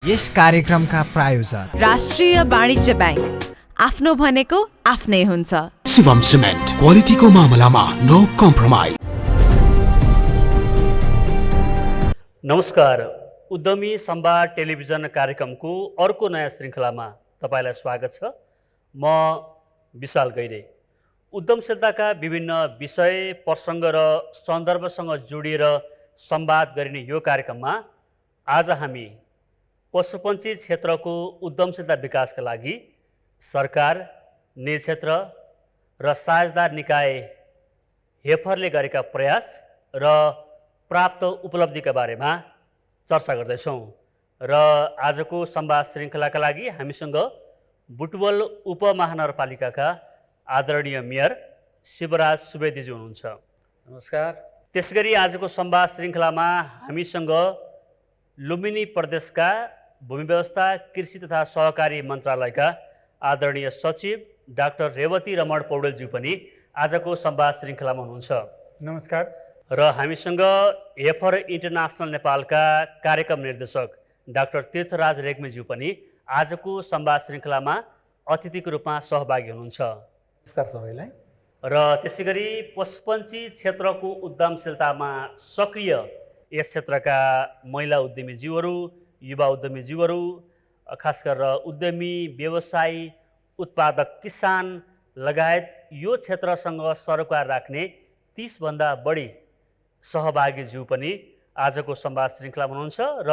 यस कार्यक्रमका प्रायोजक राष्ट्रिय वाणिज्य ब्याङ्क, आफ्नो भनेको आफ्नै हुन्छ। शिवम सिमेन्ट, क्वालिटीको मामलामा नो कम्प्रोमाइज। नमस्कार, उद्यमी संवाद टेलिभिजन कार्यक्रमको अर्को नयाँ श्रृङ्खलामा तपाईलाई स्वागत छ। म विशाल गैरे। उद्यमशीलताका विभिन्न विषय, प्रसङ्ग र सन्दर्भसँग जोडिएर संवाद गरिने यो कार्यक्रममा आज हामी पशुपन्छी क्षेत्रको उद्यमशीलता विकासका लागि सरकार, निजी क्षेत्र र साझेदार निकाय हेफरले गरेका प्रयास र प्राप्त उपलब्धिका बारेमा चर्चा गर्दैछौँ। र आजको संवाद श्रृङ्खलाका लागि हामीसँग बुटवल उपमहानगरपालिकाका आदरणीय मेयर शिवराज सुवेदीजी हुनुहुन्छ। नमस्कार। त्यसगरी आजको संवाद श्रृङ्खलामा हामीसँग लुम्बिनी प्रदेशका भूमि व्यवस्था, कृषि तथा सहकारी मन्त्रालयका आदरणीय सचिव डाक्टर रेवती रमण पौडेलज्यू पनि आजको संवाद श्रृङ्खलामा हुनुहुन्छ। नमस्कार। र हामीसँग हेफर इन्टरनेसनल नेपालका कार्यक्रम निर्देशक डाक्टर तीर्थराज रेग्मीज्यू पनि आजको संवाद श्रृङ्खलामा अतिथिको रूपमा सहभागी हुनुहुन्छ। नमस्कार सबैलाई। र त्यसै गरी पशुपन्छी क्षेत्रको उद्यमशीलतामा सक्रिय यस क्षेत्रका महिला उद्यमीज्यूहरू, युवा उद्यमीज्यूहरू, खास गरेर उद्यमी, व्यवसायी, उत्पादक किसान लगायत यो क्षेत्रसँग सरोकार राख्ने 30 भन्दा बढी सहभागीज्यू पनि आजको संवाद श्रृङ्खलामा हुनुहुन्छ। र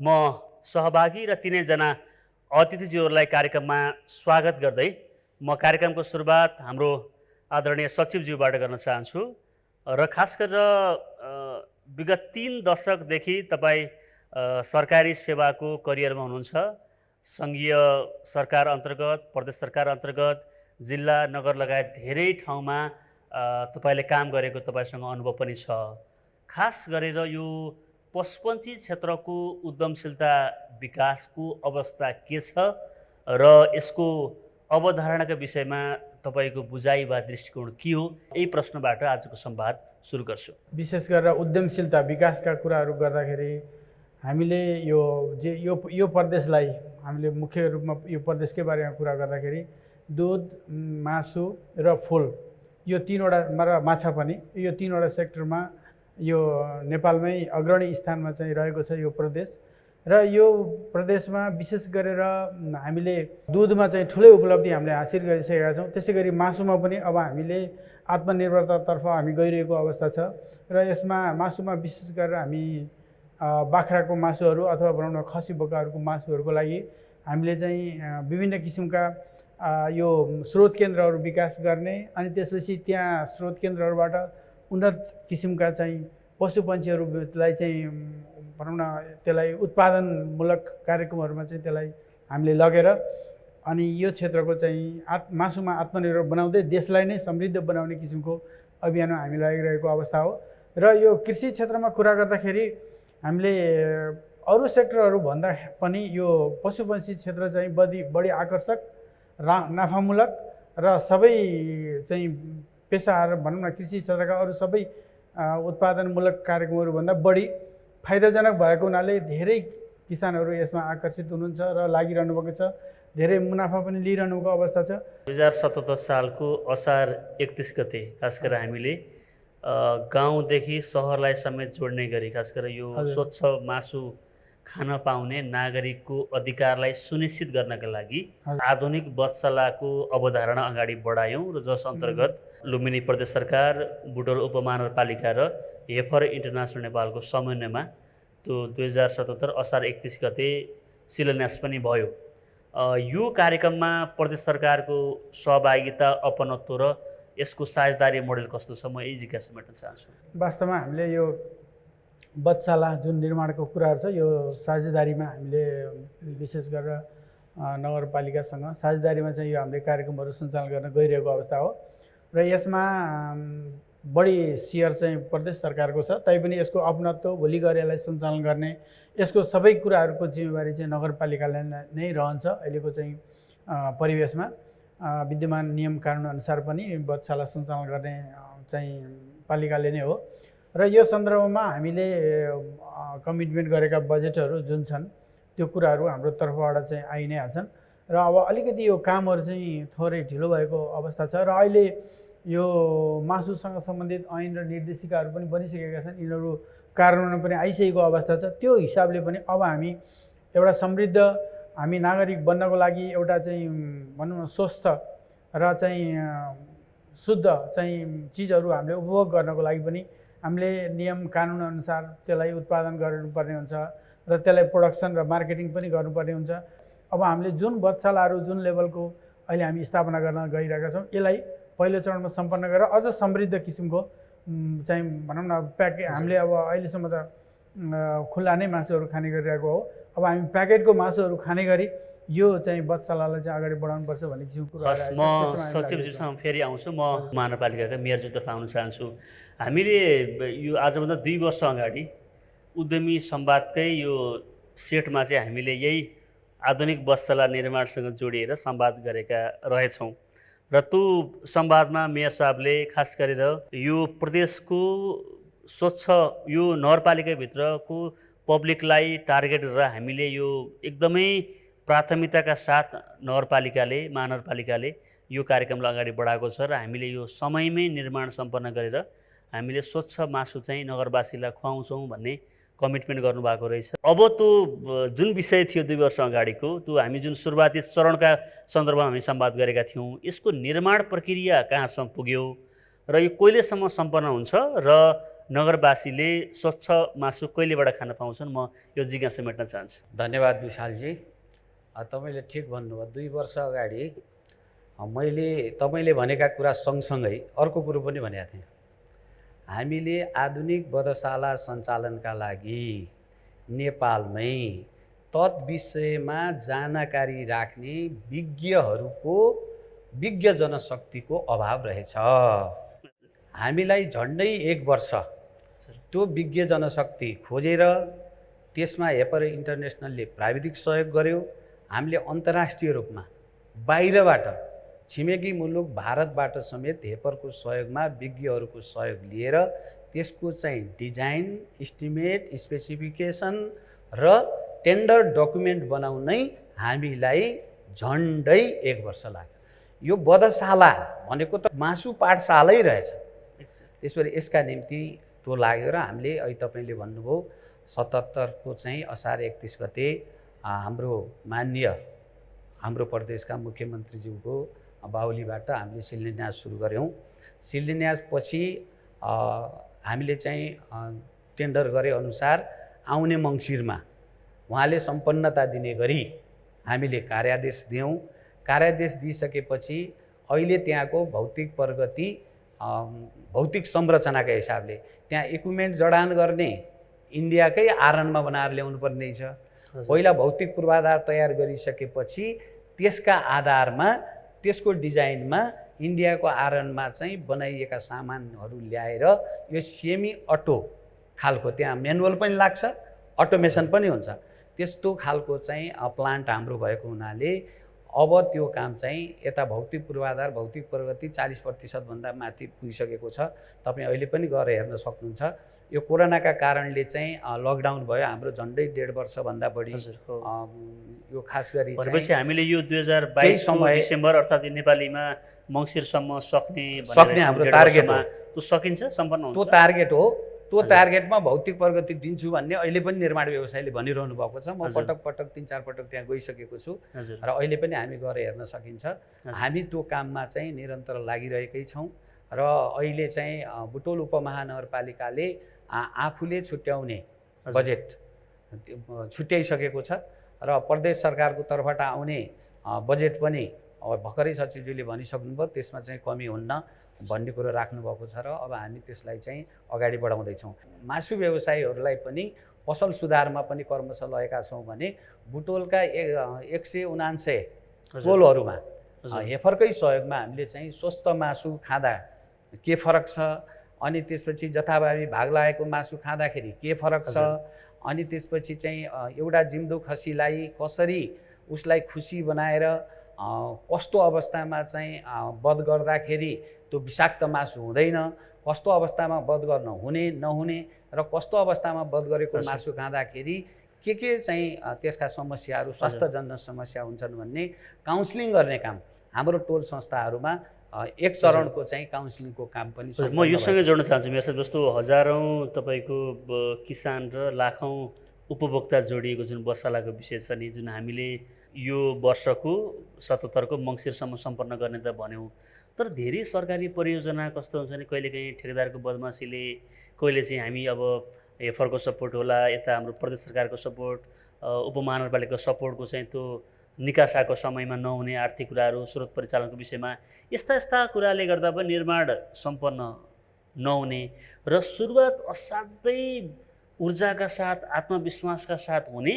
म सहभागी र तिनैजना अतिथिज्यूहरूलाई कार्यक्रममा स्वागत गर्दै म कार्यक्रमको सुरुवात हाम्रो आदरणीय सचिवज्यूबाट गर्न चाहन्छु। र खास गरेर विगत 3 दशकदेखि तपाईँ सरकारी सेवाको करियरमा हुनुहुन्छ। सङ्घीय सरकार अन्तर्गत, प्रदेश सरकार अन्तर्गत, जिल्ला, नगर लगायत धेरै ठाउँमा तपाईँले काम गरेको तपाईँसँग अनुभव पनि छ। खास गरेर यो पशुपन्छी क्षेत्रको उद्यमशीलता विकासको अवस्था के छ र यसको अवधारणाका विषयमा तपाईँको बुझाइ वा दृष्टिकोण के हो, यही प्रश्नबाट आजको संवाद सुरु गर्छु। विशेष गरेर उद्यमशीलता विकासका कुराहरू गर्दाखेरि हामीले यो प्रदेशलाई हामीले मुख्य रूपमा यो प्रदेशकै बारेमा कुरा गर्दाखेरि दुध, मासु र फुल, यो तीनवटा र माछा पनि, यो तीनवटा सेक्टरमा यो नेपालमै अग्रणी स्थानमा चाहिँ रहेको छ यो प्रदेश। र यो प्रदेशमा विशेष गरेर हामीले दुधमा चाहिँ ठुलै उपलब्धि हामीले हासिल गरिसकेका छौँ। त्यसै गरी मासुमा पनि अब हामीले आत्मनिर्भरतातर्फ हामी गइरहेको अवस्था छ। र यसमा मासुमा विशेष गरेर हामी बाख्राको मासुहरू अथवा भनौँ न खसी बोकाहरूको मासुहरूको लागि हामीले चाहिँ विभिन्न किसिमका यो स्रोत केन्द्रहरू विकास गर्ने, अनि त्यसपछि त्यहाँ स्रोत केन्द्रहरूबाट उन्नत किसिमका चाहिँ पशुपन्छीहरूलाई चाहिँ भनौँ न त्यसलाई उत्पादनमूलक कार्यक्रमहरूमा चाहिँ त्यसलाई हामीले लगेर अनि यो क्षेत्रको चाहिँ मासुमा आत्मनिर्भर बनाउँदै देशलाई नै समृद्ध बनाउने किसिमको अभियानमा हामी लागिरहेको अवस्था हो। र यो कृषि क्षेत्रमा कुरा गर्दाखेरि हामीले अरू सेक्टरहरू भन्दा पनि यो पशुपन्छी क्षेत्र चाहिँ बढी आकर्षक, नाफामूलक र सबै चाहिँ पेसाहरू भनौँ न कृषि क्षेत्रका अरू सबै उत्पादनमूलक कार्यक्रमहरूभन्दा बढी फाइदाजनक भएको हुनाले धेरै किसानहरू यसमा आकर्षित हुनुहुन्छ र लागिरहनु भएको छ। धेरै मुनाफा पनि लिइरहनुको अवस्था छ। 2077 सालको असार 31 गते खास गरेर हामीले गाउँदेखि सहरलाई समेत जोड्ने गरी खास गरेर यो स्वच्छ मासु खान पाउने नागरिकको अधिकारलाई सुनिश्चित गर्नका लागि आधुनिक वधशालाको अवधारणा अगाडि बढायौँ र जस अन्तर्गत लुम्बिनी प्रदेश सरकार, बुटवल उपमहानगरपालिका र हेफर इन्टरनेसनल नेपालको समन्वयमा त्यो 2077 असार 31 गते शिलान्यास पनि भयो। यो कार्यक्रममा प्रदेश सरकारको सहभागिता, अपनत्व र यसको साझेदारी मोडेल कस्तो छ, म यही जिज्ञासा मेट्न चाहन्छु। वास्तवमा हामीले यो वधशाला जुन निर्माणको कुराहरू छ, यो साझेदारीमा हामीले विशेष गरेर नगरपालिकासँग साझेदारीमा चाहिँ यो हामीले कार्यक्रमहरू सञ्चालन गर्न गइरहेको अवस्था हो। र यसमा बढी सेयर चाहिँ प्रदेश सरकारको छ, तैपनि यसको अपनत्व, भोलि गएर यसलाई सञ्चालन गर्ने यसको सबै कुराहरूको जिम्मेवारी चाहिँ नगरपालिकाले नै रहन्छ। अहिलेको चाहिँ परिवेशमा विद्यमान नियम कानुन अनुसार पनि वधशाला सञ्चालन गर्ने चाहिँ पालिकाले नै हो। र यो सन्दर्भमा हामीले कमिटमेन्ट गरेका बजेटहरू जुन छन् त्यो कुराहरू हाम्रो तर्फबाट चाहिँ आइ नै हाल्छन् र अब अलिकति यो कामहरू चाहिँ थोरै ढिलो भएको अवस्था छ र अहिले यो मासुसँग सम्बन्धित ऐन र निर्देशिकाहरू पनि बनिसकेका छन्, यिनीहरू कार्यान्वयन पनि आइसकेको अवस्था छ। त्यो हिसाबले पनि अब हामी एउटा समृद्ध हामी नागरिक बन्नको लागि एउटा चाहिँ भनौँ न स्वस्थ र चाहिँ शुद्ध चाहिँ चिजहरू हामीले उपभोग गर्नको लागि पनि हामीले नियम कानुन अनुसार त्यसलाई उत्पादन गर्नुपर्ने हुन्छ र त्यसलाई प्रोडक्सन र मार्केटिङ पनि गर्नुपर्ने हुन्छ। अब हामीले जुन बधशालाहरू जुन लेभलको अहिले हामी स्थापना गर्न गइरहेका छौँ, यसलाई पहिलो चरणमा सम्पन्न गरेर अझ समृद्ध किसिमको चाहिँ भनौँ न हामीले अब अहिलेसम्म त खुल्ला नै मासुहरू खाने गरिरहेको हो, अब हामी प्याकेटको मासुहरू खाने गरी यो चाहिँ बधशालालाई चाहिँ अगाडि बढाउनुपर्छ भन्ने किसिमको कुरा। हस्, म सचिवज्यूसँग फेरि आउँछु। म महानगरपालिकाका मेयरज्यूतर्फ आउन चाहन्छु। हामीले यो आजभन्दा 2 वर्ष अगाडि उद्यमी संवादकै यो सेटमा चाहिँ हामीले यही आधुनिक बधशाला निर्माणसँग जोडिएर संवाद गरेका रहेछौँ र त्यो संवादमा मेयर साहबले खास गरेर यो प्रदेशको स्वच्छ यो नगरपालिकाभित्रको पब्लिकलाई टार्गेट गरेर हामीले यो एकदमै प्राथमिकताका साथ महानगरपालिकाले यो कार्यक्रमलाई अगाडि बढाएको छ र हामीले यो समयमै निर्माण सम्पन्न गरेर हामीले स्वच्छ मासु चाहिँ नगरवासीलाई खुवाउँछौँ भन्ने कमिटमेन्ट गर्नुभएको रहेछ। अब त्यो जुन विषय थियो 2 वर्ष अगाडिको, त्यो हामी जुन सुरुवाती चरणका सन्दर्भमा हामी संवाद गरेका थियौँ, यसको निर्माण प्रक्रिया कहाँसम्म पुग्यो र यो कहिलेसम्म सम्पन्न हुन्छ र नगरवासीले स्वच्छ मासु कहिलेबाट खान पाउँछन्, म यो जिज्ञासा मेट्न चाहन्छु। धन्यवाद विशालजी। तपाईँले ठिक भन्नुभयो। 2 वर्ष अगाडि मैले तपाईँले भनेका कुरा सँगसँगै अर्को कुरो पनि भनेको थिएँ। हामीले आधुनिक बधशाला सञ्चालनका लागि नेपालमै तत् विषयमा जानकारी राख्ने विज्ञ जनशक्तिको अभाव रहेछ। हामीलाई झन्डै 1 वर्ष त्यो विज्ञ जनशक्ति खोजेर त्यसमा हेपर इन्टरनेसनलले प्राविधिक सहयोग गर्यो। हामीले अन्तर्राष्ट्रिय रूपमा बाहिरबाट छिमेकी मुलुक भारतबाट समेत हेपरको सहयोगमा विज्ञहरूको सहयोग लिएर त्यसको चाहिँ डिजाइन, एस्टिमेट, स्पेसिफिकेसन र टेन्डर डकुमेन्ट बनाउनै हामीलाई झन्डै 1 वर्ष लाग्यो। यो बधशाला भनेको त मासु पाठशालै रहेछ। त्यसैले यसका निम्ति त्यो लाग्यो र हामीले अहिले तपाईँले भन्नुभयो 77 को चाहिँ असार 31 गते हाम्रो प्रदेशका मुख्यमन्त्रीज्यूको बाहुलीबाट हामीले शिलान्यास सुरु गऱ्यौँ। शिलान्यासपछि हामीले चाहिँ टेन्डर गरे अनुसार आउने मङ्सिरमा उहाँले सम्पन्नता दिने गरी हामीले कार्यादेश दियौँ। कार्यादेश दिइसकेपछि अहिले त्यहाँको भौतिक प्रगति, भौतिक संरचनाका हिसाबले त्यहाँ इक्विपमेन्ट जडान गर्ने इन्डियाकै आरनमा बनाएर ल्याउनु पर्ने छ। पहिला भौतिक पूर्वाधार तयार गरिसकेपछि त्यसका आधारमा त्यसको डिजाइनमा इन्डियाको आरनमा चाहिँ बनाइएका सामानहरू ल्याएर यो सेमी अटो खालको, त्यहाँ म्यानुअल पनि लाग्छ, अटोमेसन पनि हुन्छ, त्यस्तो खालको चाहिँ प्लान्ट हाम्रो भएको हुनाले अब त्यो काम चाहिँ यता भौतिक पूर्वाधार, भौतिक प्रगति 40% भन्दा माथि पुगिसकेको छ। तपाईँ अहिले पनि गएर हेर्न सक्नुहुन्छ। यो कोरोनाका कारणले चाहिँ लकडाउन भयो, हाम्रो झन्डै 1.5 वर्षभन्दा बढी यो खास गरी भनेपछि हामीले यो 2022 डिसेम्बर अर्थात् नेपालीमा मङ्सिरसम्म सक्ने हाम्रो टार्गेट हो। त्यो सकिन्छ, सम्पन्न हुन्छ, त्यो टार्गेट हो। त्यो टार्गेटमा भौतिक प्रगति दिन्छु भन्ने अहिले पनि निर्माण व्यवसायले भनिरहनु भएको छ। म पटक 3-4 पटक त्यहाँ गइसकेको छु र अहिले पनि हामी गएर हेर्न सकिन्छ। हामी त्यो काममा चाहिँ निरन्तर लागिरहेकै छौँ र अहिले चाहिँ बुटोल उपमहानगरपालिकाले आफूले छुट्याउने बजेट छुट्याइसकेको छ र प्रदेश सरकारको तर्फबाट आउने बजेट पनि अब भर्खरै सचिवजीले भनिसक्नुभयो, त्यसमा चाहिँ कमी हुन्न भन्ने कुरो राख्नुभएको छ र अब हामी त्यसलाई चाहिँ अगाडि बढाउँदैछौँ। मासु व्यवसायीहरूलाई पनि पसल सुधारमा पनि कर्मश लगाएका छौँ भने बुटोलका 179 टोलहरूमा हेफरकै सहयोगमा हामीले चाहिँ स्वस्थ मासु खाँदा के फरक छ, अनि त्यसपछि जथाभावी भाग लागेको मासु खाँदाखेरि के फरक छ, अनि त्यसपछि चाहिँ एउटा जिउँदो खसीलाई कसरी उसलाई खुसी बनाएर कस्तो अवस्थामा चाहिँ वध गर्दाखेरि त्यो विषाक्त मासु हुँदैन, कस्तो अवस्थामा वध गर्न हुने नहुने र कस्तो अवस्थामा वध गरेको मासु खाँदाखेरि के चाहिँ त्यसका समस्याहरू स्वास्थ्यजन्य समस्या हुन्छन् भन्ने काउन्सिलिङ गर्ने काम हाम्रो टोल संस्थाहरूमा एक चरणको चाहिँ काउन्सिलिङको काम पनि म योसँगै जोड्न चाहन्छु मेरो साथ जस्तो हजारौँ तपाईँको किसान र लाखौँ उपभोक्ता जोडिएको जुन बसालाको विषय छ नि जुन हामीले यो वर्षको 77को मङ्सिरसम्म सम्पन्न गर्ने त भन्यौँ तर धेरै सरकारी परियोजना कस्तो हुन्छ नि कहिलेकाहीँ ठेकेदारको बदमासीले कहिले चाहिँ हामी अब हेफरको सपोर्ट होला यता हाम्रो प्रदेश सरकारको सपोर्ट उपमहानगरपालिकाको सपोर्टको चाहिँ त्यो निकासाको समयमा नहुने आर्थिक कुराहरू स्रोत परिचालनको विषयमा यस्ता कुराले गर्दा पनि निर्माण सम्पन्न नहुने र सुरुवात असाध्यै ऊर्जाका साथ आत्मविश्वासका साथ हुने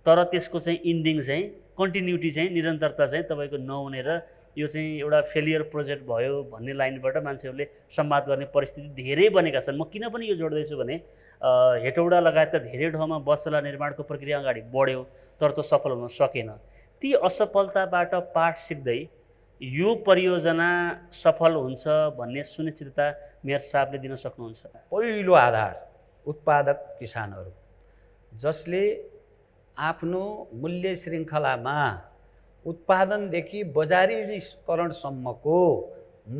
तर त्यसको चाहिँ इन्डिङ चाहिँ कन्टिन्युटी चाहिँ निरन्तरता चाहिँ तपाईँको नहुने र यो चाहिँ एउटा फेलियर प्रोजेक्ट भयो भन्ने लाइनबाट मान्छेहरूले सम्वाद गर्ने परिस्थिति धेरै बनेका छन्। म किन पनि यो जोड्दैछु भने हेटौडा लगायतका धेरै ठाउँमा बसला निर्माणको प्रक्रिया अगाडि बढ्यो तर त्यो सफल हुन सकेन। ती असफलताबाट पाठ सिक्दै यो परियोजना सफल हुन्छ भन्ने सुनिश्चितता मेयर साहबले दिन सक्नुहुन्छ? पहिलो आधार उत्पादक किसानहरू जसले आफ्नो मूल्य श्रृङ्खलामा उत्पादनदेखि बजारीकरणसम्मको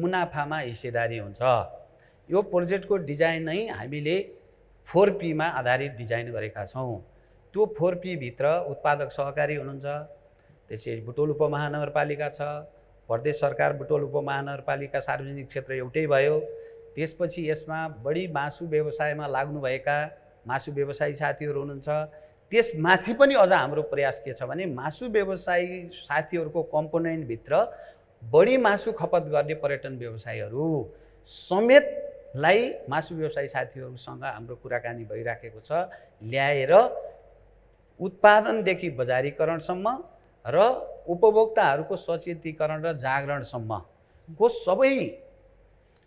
मुनाफामा हिस्सेदारी हुन्छ। यो प्रोजेक्टको डिजाइन नै हामीले 4Pमा आधारित डिजाइन गरेका छौँ। त्यो 4P भित्र उत्पादक सहकारी हुनुहुन्छ, त्यसपछि बुटोल उपमहानगरपालिका छ, प्रदेश सरकार बुटोल उपमहानगरपालिका सार्वजनिक क्षेत्र एउटै भयो। त्यसपछि यसमा बढी मासु व्यवसायमा लाग्नुभएका मासु व्यवसायी साथीहरू हुनुहुन्छ। त्यसमाथि पनि अझ हाम्रो प्रयास के छ भने मासु व्यवसायी साथीहरूको कम्पोनेन्टभित्र बढी मासु खपत गर्ने पर्यटन व्यवसायीहरू समेतलाई मासु व्यवसायी साथीहरूसँग हाम्रो कुराकानी भइराखेको छ, ल्याएर उत्पादनदेखि बजारीकरणसम्म र उपभोक्ताहरूको सचेतीकरण र जागरणसम्मको सबै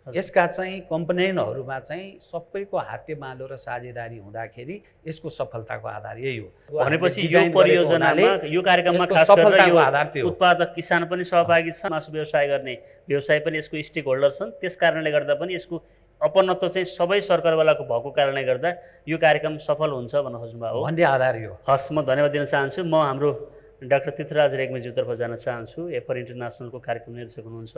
यसका चाहिँ कम्पोनेन्टहरूमा चाहिँ सबैको हातेमालो र साझेदारी हुँदाखेरि यसको सफलताको आधार यही हो। भनेपछि यो परियोजनामा यो कार्यक्रममा खास गरेर यो उत्पादक किसान पनि सहभागी छ, मासु व्यवसाय गर्ने व्यवसाय पनि यसको स्टेक होल्डर छन्। त्यस कारणले गर्दा पनि यसको अपनत्व चाहिँ सबै सरकारवालाको भएको कारणले गर्दा यो कार्यक्रम सफल हुन्छ भन्न खोज्नुभयो हो भन्ने आधार यो। हस्, म धन्यवाद दिन चाहन्छु। म हाम्रो डाक्टर तीर्थराज रेग्मीज्यूतर्फ जान चाहन्छु। हेफर इन्टरनेसनलको कार्यक्रम निर्देशक हुनुहुन्छ।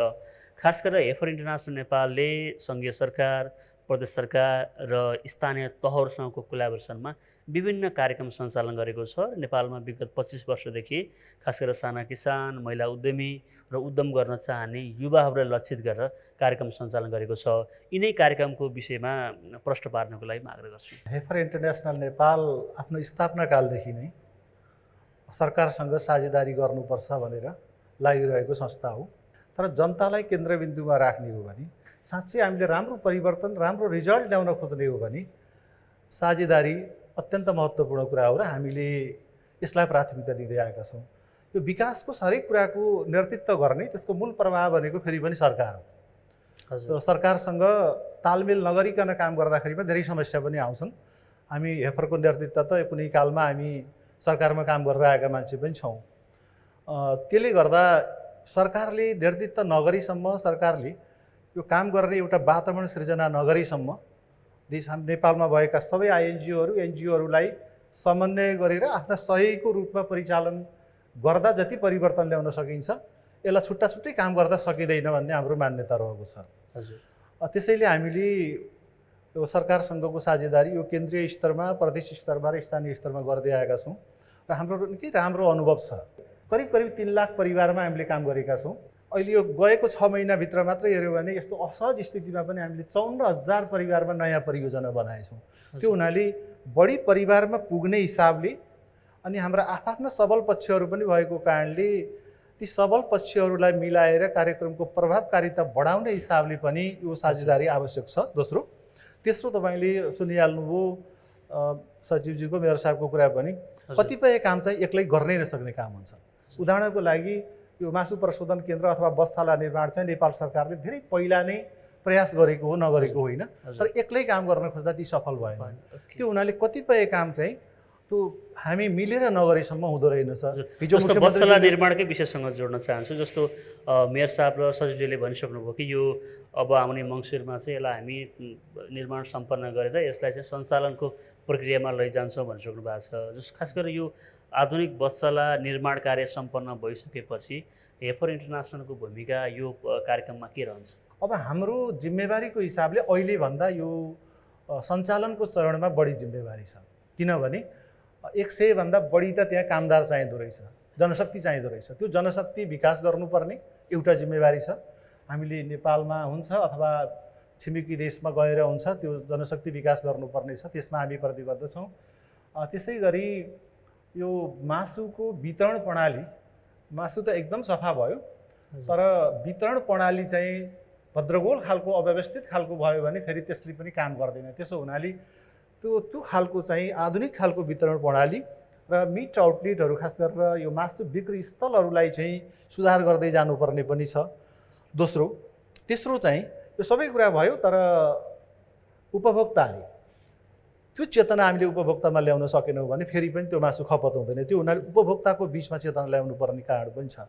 खास गरेर हेफर इन्टरनेसनल नेपालले सङ्घीय सरकार, प्रदेश सरकार र स्थानीय तहहरूसँगको कोलाबोरेसनमा विभिन्न कार्यक्रम सञ्चालन गरेको छ। नेपालमा विगत 25 वर्षदेखि खास गरेर साना किसान, महिला उद्यमी र उद्यम गर्न चाहने युवाहरूलाई लक्षित गरेर कार्यक्रम सञ्चालन गरेको छ। यिनै कार्यक्रमको विषयमा प्रश्न पार्नको लागि म आग्रह गर्छु। हेफर इन्टरनेसनल नेपाल आफ्नो स्थापना कालदेखि नै सरकारसँग साझेदारी गर्नुपर्छ भनेर लागिरहेको संस्था हो। तर जनतालाई केन्द्रबिन्दुमा राख्ने हो भने, साँच्चै हामीले राम्रो परिवर्तन, राम्रो रिजल्ट ल्याउन खोज्ने हो भने साझेदारी अत्यन्त महत्त्वपूर्ण कुरा हो र हामीले यसलाई प्राथमिकता दिँदै आएका छौँ। यो विकासको हरेक कुराको नेतृत्व गर्ने, त्यसको मूल प्रवाह भनेको फेरि पनि सरकार हो। सरकारसँग तालमेल नगरिकन काम गर्दाखेरिमा धेरै समस्या पनि आउँछन्। हामी हेफरको नेतृत्व त कुनै कालमा हामी सरकारमा काम गरेर आएका मान्छे पनि छौँ। त्यसले गर्दा सरकारले नेतृत्व नगरीसम्म, सरकारले यो काम गर्ने एउटा वातावरण सृजना नगरीसम्म नेपालमा भएका सबै एनजिओहरूलाई समन्वय गरेर आफ्ना सहयोगीको रूपमा परिचालन गर्दा जति परिवर्तन ल्याउन सकिन्छ, यसलाई छुट्टा छुट्टै काम गर्दा सकिँदैन भन्ने हाम्रो मान्यता रहेको छ। हजुर, त्यसैले हामीले यो सरकारसँगको साझेदारी यो केन्द्रीय स्तरमा, प्रदेश स्तरमा र स्थानीय स्तरमा गर्दै आएका छौँ र हाम्रो निकै राम्रो अनुभव छ। करिब 3 लाख परिवारमा हामीले काम गरेका छौँ। अहिले यो गएको 6 महिनाभित्र मात्रै हेऱ्यो भने यस्तो असहज स्थितिमा पनि हामीले 54,000 परिवारमा नयाँ परियोजना बनाएछौँ। त्यो हुनाले बढी परिवारमा पुग्ने हिसाबले अनि हाम्रा आफ्ना सबल पक्षहरू पनि भएको कारणले ती सबल पक्षहरूलाई मिलाएर कार्यक्रमको प्रभावकारिता बढाउने हिसाबले पनि यो साझेदारी आवश्यक छ। तेस्रो तपाईँले सुनिहाल्नुभयो सचिवजीको, मेयर साहबको कुरा पनि, कतिपय काम चाहिँ एक्लै गर्नै नसक्ने काम हुन्छ। उदाहरणको लागि यो मासु प्रशोधन केन्द्र अथवा बसशाला निर्माण चाहिँ नेपाल सरकारले धेरै पहिला नै प्रयास गरेको हो, नगरेको होइन। तर एक्लै काम गर्न खोज्दा ती सफल भएन। त्यो हुनाले कतिपय काम चाहिँ त्यो हामी मिलेर नगरेसम्म हुँदो रहेनछ। जस्तो बसशाला निर्माणकै विषयसँग जोड्न चाहन्छु। जस्तो मेयर साहब र सचिवजीले भनिसक्नुभयो कि यो अब आउने मङ्सिरमा चाहिँ यसलाई हामी निर्माण सम्पन्न गरेर यसलाई चाहिँ सञ्चालनको प्रक्रियामा लैजान्छौँ भनिसक्नु भएको छ। जस खास गरेर यो आधुनिक बसला निर्माण कार्य सम्पन्न भइसकेपछि हेफर इन्टरनेसनलको भूमिका यो कार्यक्रममा के रहन्छ? अब हाम्रो जिम्मेवारीको हिसाबले अहिलेभन्दा यो सञ्चालनको चरणमा बढी जिम्मेवारी छ, किनभने 100 भन्दा बढी त त्यहाँ कामदार चाहिँदो रहेछ, जनशक्ति चाहिँदो रहेछ। त्यो जनशक्ति विकास गर्नुपर्ने एउटा जिम्मेवारी छ। हामीले नेपालमा हुन्छ अथवा छिमेकी देशमा गएर हुन्छ, त्यो जनशक्ति विकास गर्नुपर्ने छ, त्यसमा हामी प्रतिबद्ध छौँ। त्यसै गरी यो मासुको वितरण प्रणाली, मासु त एकदम सफा भयो, तर वितरण प्रणाली चाहिँ भद्रगोल खालको अव्यवस्थित खालको भयो भने फेरि त्यसले पनि काम गर्दैन। त्यसो हुनाले त्यो खालको चाहिँ आधुनिक खालको वितरण प्रणाली र मिट आउटलेटहरू खास गरेर यो मासु बिक्री स्थलहरूलाई चाहिँ सुधार गर्दै जानुपर्ने पनि छ। तेस्रो चाहिँ यो सबै कुरा भयो, तर उपभोक्ताले त्यो चेतना हामीले उपभोक्तामा ल्याउन सकेनौँ भने फेरि पनि त्यो मासु खपत हुँदैन। त्यो हुनाले उपभोक्ताको बिचमा चेतना ल्याउनु पर्ने कारण पनि छ,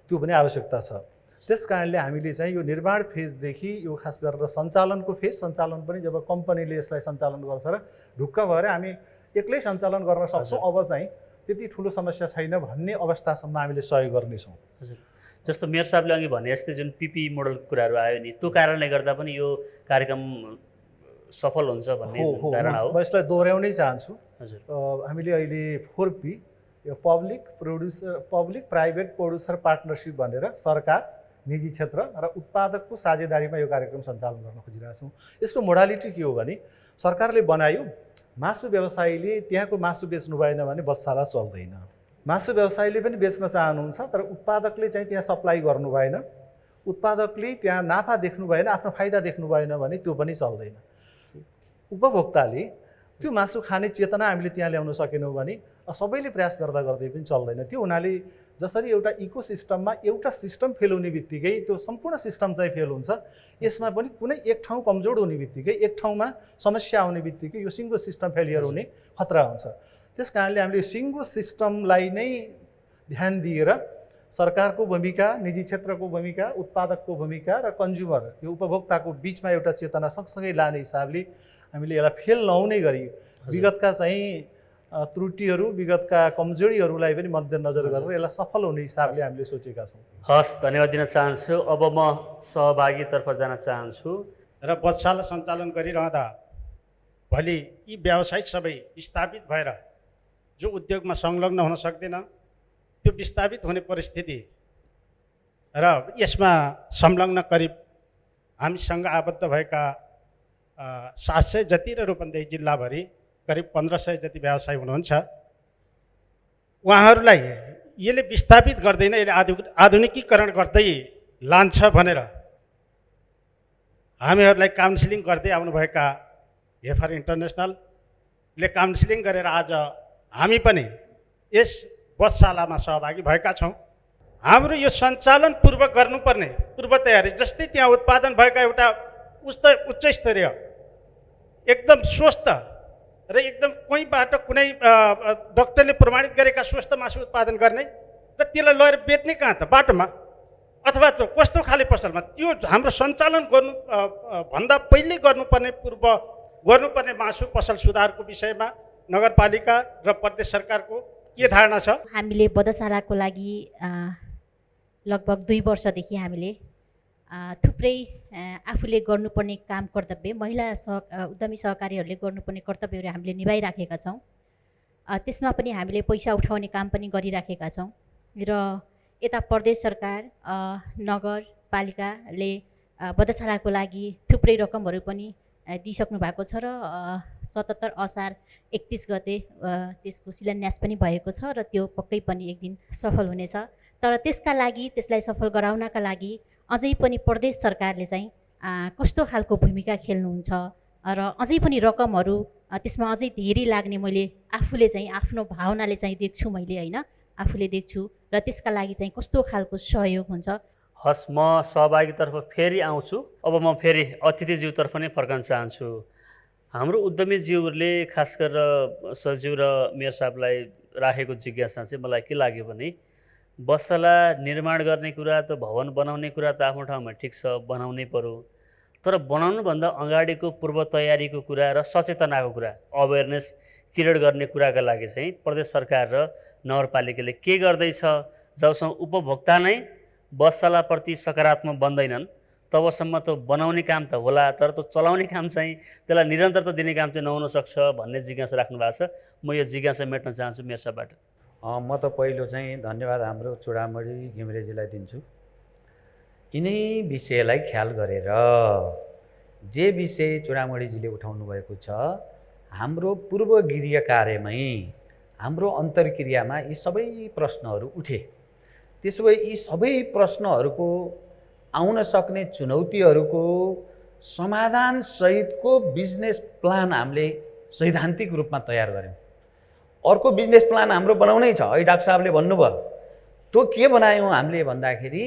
त्यो पनि आवश्यकता छ। त्यस कारणले हामीले चाहिँ यो निर्माण फेजदेखि यो खास गरेर सञ्चालनको फेज, सञ्चालन पनि जब कम्पनीले यसलाई सञ्चालन गर्छ र ढुक्क भएर हामी एक्लै सञ्चालन गर्न सक्छौँ, अब चाहिँ त्यति ठुलो समस्या छैन भन्ने अवस्थासम्म हामीले सहयोग गर्नेछौँ। हजुर, जस्तो मेयर साहबले अघि भने जस्तै जुन पिपी मोडलको कुराहरू आयो नि, त्यो कारणले गर्दा पनि यो कार्यक्रम सफल हुन्छ भन्ने धारणा हो। म यसलाई दोहोऱ्याउनै चाहन्छु। हजुर, हामीले अहिले 4P यो पब्लिक प्राइभेट प्रोड्युसर पार्टनरसिप भनेर सरकार, निजी क्षेत्र र उत्पादकको साझेदारीमा यो कार्यक्रम सञ्चालन गर्न खोजिरहेछौँ। यसको मोडालिटी के हो भने सरकारले बनायो, मासु व्यवसायीले त्यहाँको मासु बेच्नु भएन भने बत्साला चल्दैन। मासु व्यवसायीले पनि बेच्न चाहनुहुन्छ, तर उत्पादकले चाहिँ त्यहाँ सप्लाई गर्नु भएन, उत्पादकले त्यहाँ नाफा देख्नु भएन, आफ्नो फाइदा देख्नु भएन भने त्यो पनि चल्दैन। उपभोक्ताले त्यो मासु खाने चेतना हामीले त्यहाँ ल्याउन सकेनौँ भने सबैले प्रयास गर्दा गर्दै पनि चल्दैन। त्यो हुनाले जसरी एउटा इकोसिस्टममा एउटा सिस्टम फेल हुने बित्तिकै त्यो सम्पूर्ण सिस्टम चाहिँ फेल हुन्छ, यसमा पनि कुनै एक ठाउँ कमजोर हुने बित्तिकै, एक ठाउँमा समस्या आउने बित्तिकै यो सिङ्गो सिस्टम फेलियर हुने खतरा हुन्छ। त्यस कारणले हामीले सिङ्गो सिस्टमलाई नै ध्यान दिएर सरकारको भूमिका, निजी क्षेत्रको भूमिका, उत्पादकको भूमिका र कन्ज्युमर यो उपभोक्ताको बिचमा एउटा चेतना सँगसँगै लाने हिसाबले हामीले यसलाई फेल नहुने गरी विगतका चाहिँ त्रुटिहरू, विगतका कमजोरीहरूलाई पनि मध्यनजर गरेर यसलाई सफल हुने हिसाबले हामीले सोचेका छौँ। हस्, धन्यवाद दिन चाहन्छु। अब म सहभागीतर्फ जान चाहन्छु। र बत्साला सञ्चालन गरिरहँदा भोलि यी व्यवसायी सबै विस्थापित भएर जो उद्योगमा संलग्न हुन सक्दैन, त्यो विस्थापित हुने परिस्थिति र यसमा संलग्न करिब हामीसँग आबद्ध भएका 700 जति र रूपन्देही जिल्लाभरि करिब 1500 जति व्यवसायी हुनुहुन्छ। उहाँहरूलाई यसले विस्थापित गर्दैन, यसले आधुनिकीकरण गर्दै लान्छ भनेर हामीहरूलाई काउन्सिलिङ गर्दै आउनुभएका हेफर इन्टरनेसनलले काउन्सिलिङ गरेर आज हामी पनि यस बसशालामा सहभागी भएका छौँ। हाम्रो यो सञ्चालन पूर्व गर्नुपर्ने पूर्व तयारी, जस्तै त्यहाँ उत्पादन भएका एउटा उच्च स्तरीय एकदम स्वस्थ र एकदम कहीँबाट कुनै डक्टरले प्रमाणित गरेका स्वस्थ मासु उत्पादन गर्ने र त्यसलाई लगेर बेच्ने कहाँ त बाटोमा अथवा कस्तो खाले पसलमा, त्यो हाम्रो सञ्चालन गर्नु भन्दा पहिले पूर्व गर्नुपर्ने मासु पसल सुधारको विषयमा नगरपालिका र प्रदेश सरकारको के धारणा छ? हामीले बधशालाको लागि लगभग 2 वर्षदेखि हामीले थुप्रै आफूले गर्नुपर्ने काम कर्तव्य, महिला उद्यमी सहकारीहरूले गर्नुपर्ने कर्तव्यहरू हामीले निभाइराखेका छौँ। त्यसमा पनि हामीले पैसा उठाउने काम पनि गरिराखेका छौँ र यता प्रदेश सरकार, नगरपालिकाले बधशालाको लागि थुप्रै रकमहरू पनि दिइसक्नु भएको छ र 77 असार 31 गते त्यसको शिलान्यास पनि भएको छ र त्यो पक्कै पनि एक दिन सफल हुनेछ। तर त्यसका लागि, त्यसलाई सफल गराउनका लागि अझै पनि प्रदेश सरकारले चाहिँ कस्तो खालको भूमिका खेल्नुहुन्छ र अझै पनि रकमहरू त्यसमा अझै धेरै लाग्ने मैले आफूले चाहिँ आफ्नो भावनाले चाहिँ देख्छु, मैले होइन आफूले देख्छु र त्यसका लागि चाहिँ कस्तो खालको सहयोग हुन्छ। हस्, म सहभागीतर्फ फेरि आउँछु। अब म फेरि अतिथिज्यूतर्फ नै फर्कन चाहन्छु। हाम्रो उद्यमीज्यूहरूले खास गरेर सचिव र मेयर साहबलाई राखेको जिज्ञासा चाहिँ मलाई के लाग्यो भने बसला निर्माण गर्ने कुरा त, भवन बनाउने कुरा त आफ्नो ठाउँमा ठिक छ, बनाउनै पर्यो, तर बनाउनुभन्दा अगाडिको पूर्व तयारीको कुरा र सचेतनाको कुरा, अवेरनेस क्रिएट गर्ने कुराका लागि चाहिँ प्रदेश सरकार र नगरपालिकाले के गर्दैछ? जबसम्म उपभोक्ता नै बसशालाप्रति सकारात्मक बन्दैनन् तबसम्म त बनाउने काम त होला, तर त्यो चलाउने काम चाहिँ त्यसलाई निरन्तरता दिने काम चाहिँ नहुन सक्छ भन्ने जिज्ञासा राख्नु भएको छ। म यो जिज्ञासा मेट्न चाहन्छु मेरो सबबाट। म त पहिलो चाहिँ धन्यवाद हाम्रो चुडामणी घिमिरेजीलाई दिन्छु। यिनै विषयलाई ख्याल गरेर जे विषय चुडामणीजीले उठाउनु भएको छ, हाम्रो पूर्वगिरीय कार्यमै हाम्रो अन्तर्क्रियामा यी सबै प्रश्नहरू उठे। त्यसो भए यी सबै प्रश्नहरूको आउन सक्ने चुनौतीहरूको समाधानसहितको बिजनेस प्लान हामीले सैद्धान्तिक रूपमा तयार गऱ्यौँ। अर्को बिजनेस प्लान हाम्रो बनाउनै छ। है डाक्टर साहबले भन्नुभयो, त्यो के बनायौँ हामीले भन्दाखेरि